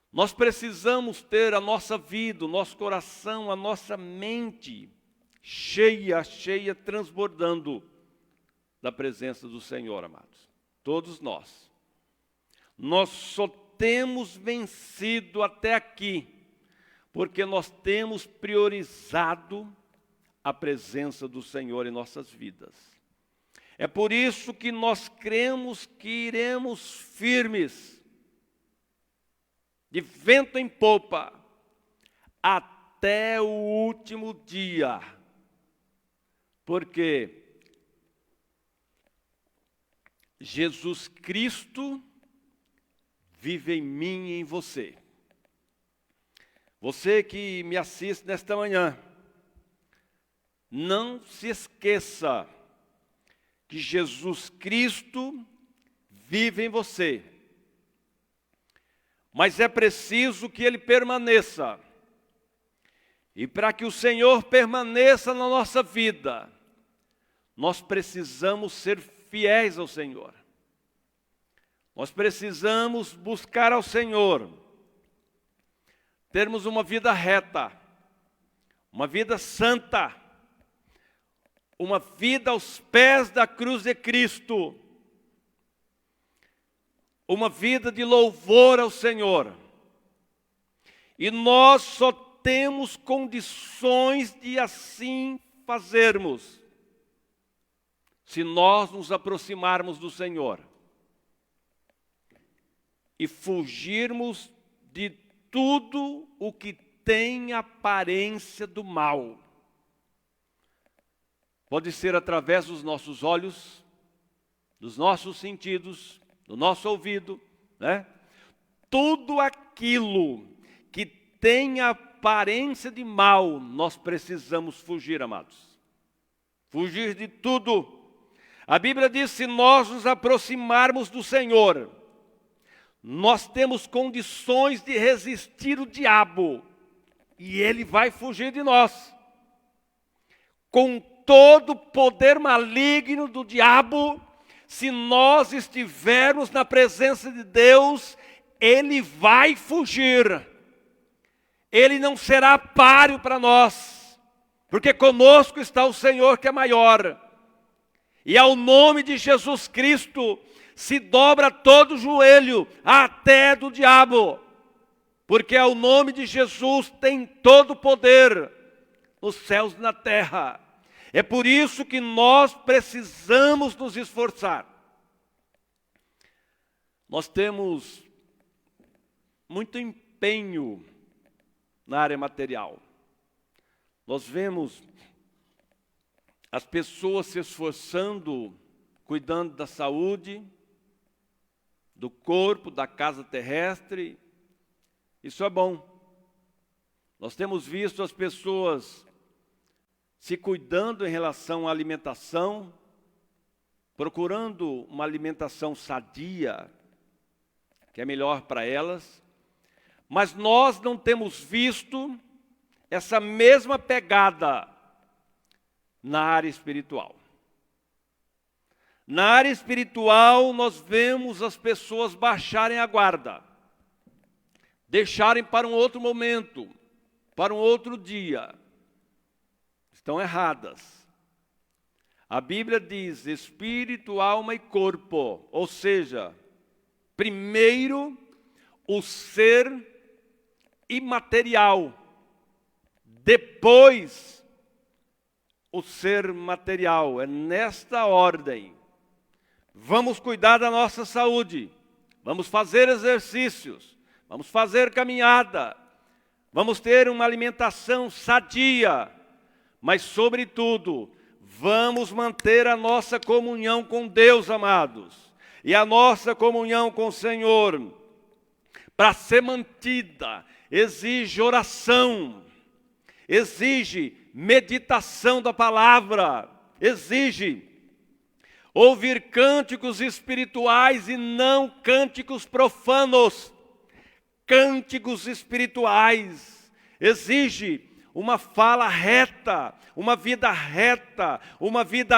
Nós precisamos ter a nossa vida, o nosso coração, a nossa mente cheia, transbordando da presença do Senhor, amados. Todos nós. Nós só temos vencido até aqui, porque nós temos priorizado a presença do Senhor em nossas vidas. É por isso que nós cremos que iremos firmes, de vento em popa, até o último dia. Porque Jesus Cristo vive em mim e em você. Você que me assiste nesta manhã, não se esqueça que Jesus Cristo vive em você. Mas é preciso que Ele permaneça. E para que o Senhor permaneça na nossa vida, nós precisamos ser fiéis ao Senhor. Nós precisamos buscar ao Senhor, termos uma vida reta, uma vida santa, uma vida aos pés da cruz de Cristo, uma vida de louvor ao Senhor. E nós só temos condições de assim fazermos se nós nos aproximarmos do Senhor e fugirmos de tudo o que tem aparência do mal. Pode ser através dos nossos olhos, dos nossos sentidos, do nosso ouvido, né? Tudo aquilo que tem aparência de mal, nós precisamos fugir, amados. Fugir de tudo. A Bíblia diz: se nós nos aproximarmos do Senhor, nós temos condições de resistir o diabo, e ele vai fugir de nós. Com todo o poder maligno do diabo, se nós estivermos na presença de Deus, ele vai fugir. Ele não será páreo para nós, porque conosco está o Senhor que é maior. E ao nome de Jesus Cristo se dobra todo o joelho, até do diabo, porque ao nome de Jesus tem todo o poder nos céus e na terra. É por isso que nós precisamos nos esforçar. Nós temos muito empenho na área material. Nós vemos as pessoas se esforçando, cuidando da saúde, do corpo, da casa terrestre. Isso é bom. Nós temos visto as pessoas se cuidando em relação à alimentação, procurando uma alimentação sadia, que é melhor para elas, mas nós não temos visto essa mesma pegada na área espiritual. Na área espiritual, nós vemos as pessoas baixarem a guarda, deixarem para um outro momento, para um outro dia. Estão erradas. A Bíblia diz espírito, alma e corpo, ou seja, primeiro o ser imaterial, depois o ser material. É nesta ordem. Vamos cuidar da nossa saúde, vamos fazer exercícios, vamos fazer caminhada, vamos ter uma alimentação sadia, mas, sobretudo, vamos manter a nossa comunhão com Deus, amados, e a nossa comunhão com o Senhor. Para ser mantida, exige oração, exige meditação da palavra, exige ouvir cânticos espirituais e não cânticos profanos. Cânticos espirituais exige uma fala reta, uma vida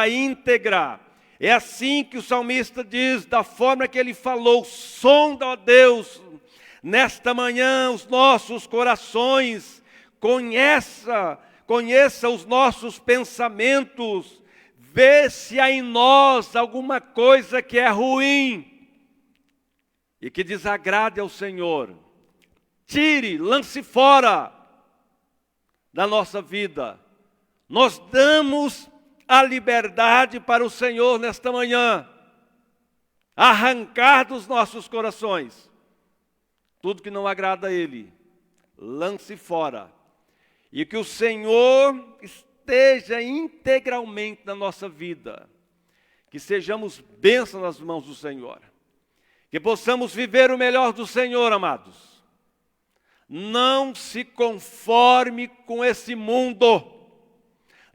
íntegra. É assim que o salmista diz, da forma que ele falou: sonda, ó Deus, nesta manhã os nossos corações, conheça os nossos pensamentos, vê se há em nós alguma coisa que é ruim e que desagrade ao Senhor. Tire, lance fora da nossa vida. Nós damos a liberdade para o Senhor nesta manhã, arrancar dos nossos corações tudo que não agrada a Ele, lance fora, e que o Senhor esteja integralmente na nossa vida, que sejamos bênção nas mãos do Senhor, que possamos viver o melhor do Senhor, amados. Não se conforme com esse mundo,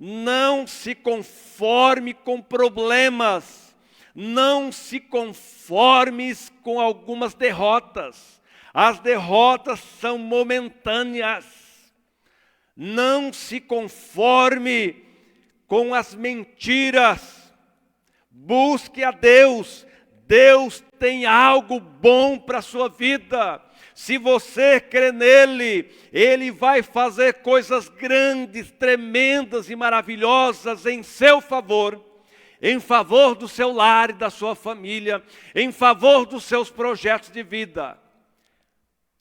Não se conforme com problemas, não se conforme com algumas derrotas. As derrotas são momentâneas. Não se conforme com as mentiras. Busque a Deus. Deus tem algo bom para a sua vida. Se você crê nele, ele vai fazer coisas grandes, tremendas e maravilhosas em seu favor, em favor do seu lar e da sua família, em favor dos seus projetos de vida.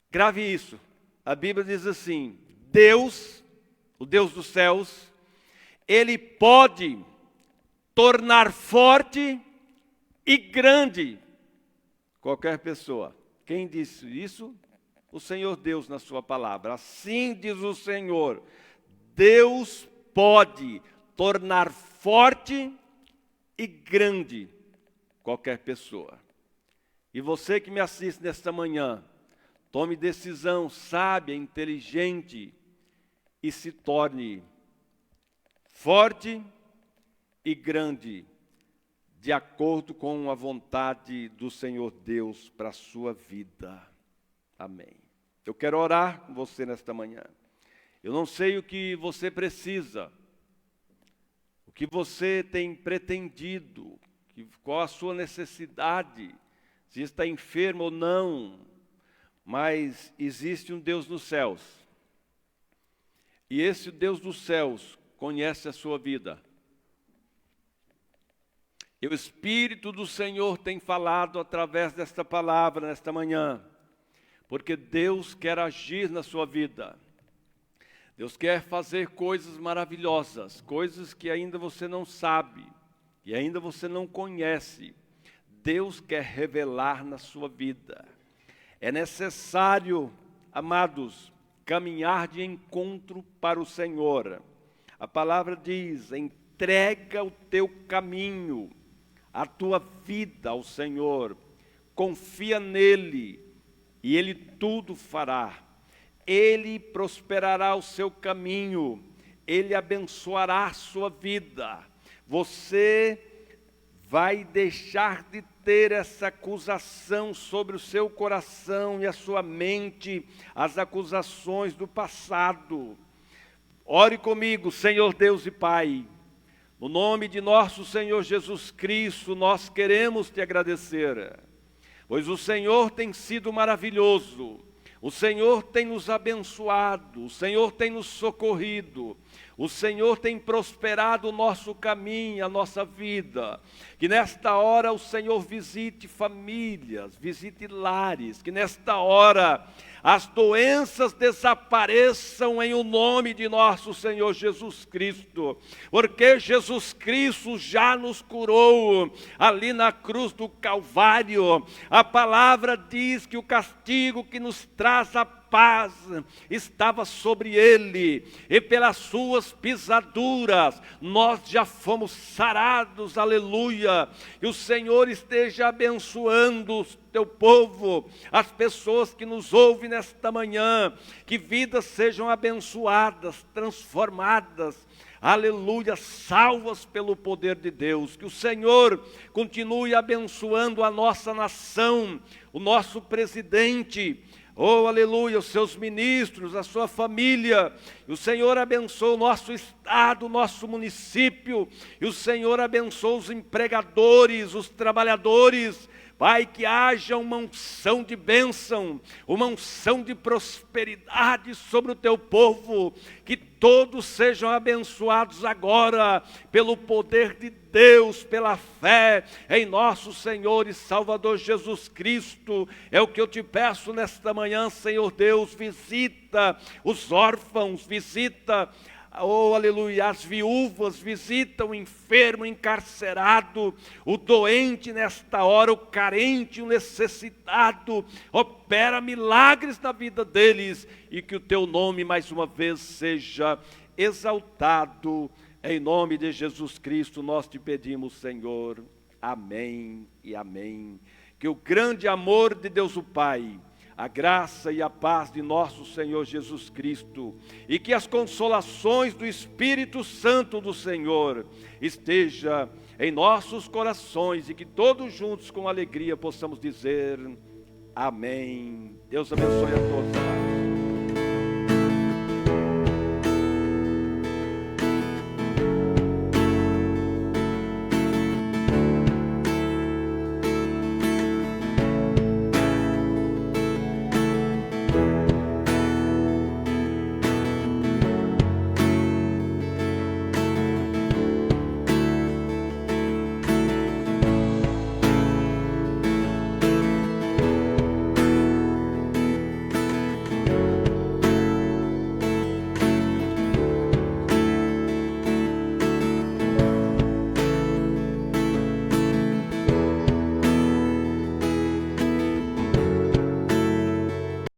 Grave isso. A Bíblia diz assim: Deus, o Deus dos céus, ele pode tornar forte e grande qualquer pessoa. Quem disse isso? O Senhor Deus na sua palavra. Assim diz o Senhor: Deus pode tornar forte e grande qualquer pessoa. E você que me assiste nesta manhã, tome decisão sábia, inteligente e se torne forte e grande, de acordo com a vontade do Senhor Deus para a sua vida. Amém. Eu quero orar com você nesta manhã. Eu não sei o que você precisa, o que você tem pretendido, qual a sua necessidade, se está enfermo ou não, mas existe um Deus nos céus. E esse Deus dos céus conhece a sua vida. E o Espírito do Senhor tem falado através desta palavra nesta manhã, porque Deus quer agir na sua vida. Deus quer fazer coisas maravilhosas, coisas que ainda você não sabe, e ainda você não conhece. Deus quer revelar na sua vida. É necessário, amados, caminhar de encontro para o Senhor. A palavra diz: entrega o teu caminho, a tua vida ao Senhor, confia nele e ele tudo fará. Ele prosperará o seu caminho, ele abençoará a sua vida. Você vai deixar de ter essa acusação sobre o seu coração e a sua mente, as acusações do passado. Ore comigo. Senhor Deus e Pai, no nome de nosso Senhor Jesus Cristo, nós queremos te agradecer, pois o Senhor tem sido maravilhoso, o Senhor tem nos abençoado, o Senhor tem nos socorrido, o Senhor tem prosperado o nosso caminho, a nossa vida. Que nesta hora o Senhor visite famílias, visite lares, que nesta hora as doenças desapareçam em o nome de nosso Senhor Jesus Cristo, porque Jesus Cristo já nos curou ali na cruz do Calvário. A palavra diz que o castigo que nos traz a paz estava sobre ele, e pelas suas pisaduras nós já fomos sarados, aleluia. Que o Senhor esteja abençoando o teu povo, as pessoas que nos ouvem nesta manhã, que vidas sejam abençoadas, transformadas, aleluia, salvas pelo poder de Deus. Que o Senhor continue abençoando a nossa nação, o nosso presidente, oh, aleluia, os seus ministros, a sua família. E o Senhor abençoa o nosso estado, o nosso município. E o Senhor abençoa os empregadores, os trabalhadores. Pai, que haja uma unção de bênção, uma unção de prosperidade sobre o teu povo. Que todos sejam abençoados agora, pelo poder de Deus, pela fé em nosso Senhor e Salvador Jesus Cristo. É o que eu te peço nesta manhã, Senhor Deus. Visita os órfãos, visita, oh, aleluia, as viúvas, visita o enfermo, o encarcerado, o doente nesta hora, o carente, o necessitado. Opera milagres na vida deles, e que o teu nome mais uma vez seja exaltado. Em nome de Jesus Cristo nós te pedimos, Senhor. Amém e amém. Que o grande amor de Deus o Pai, a graça e a paz de nosso Senhor Jesus Cristo, e que as consolações do Espírito Santo do Senhor esteja em nossos corações, e que todos juntos com alegria possamos dizer amém. Deus abençoe a todos.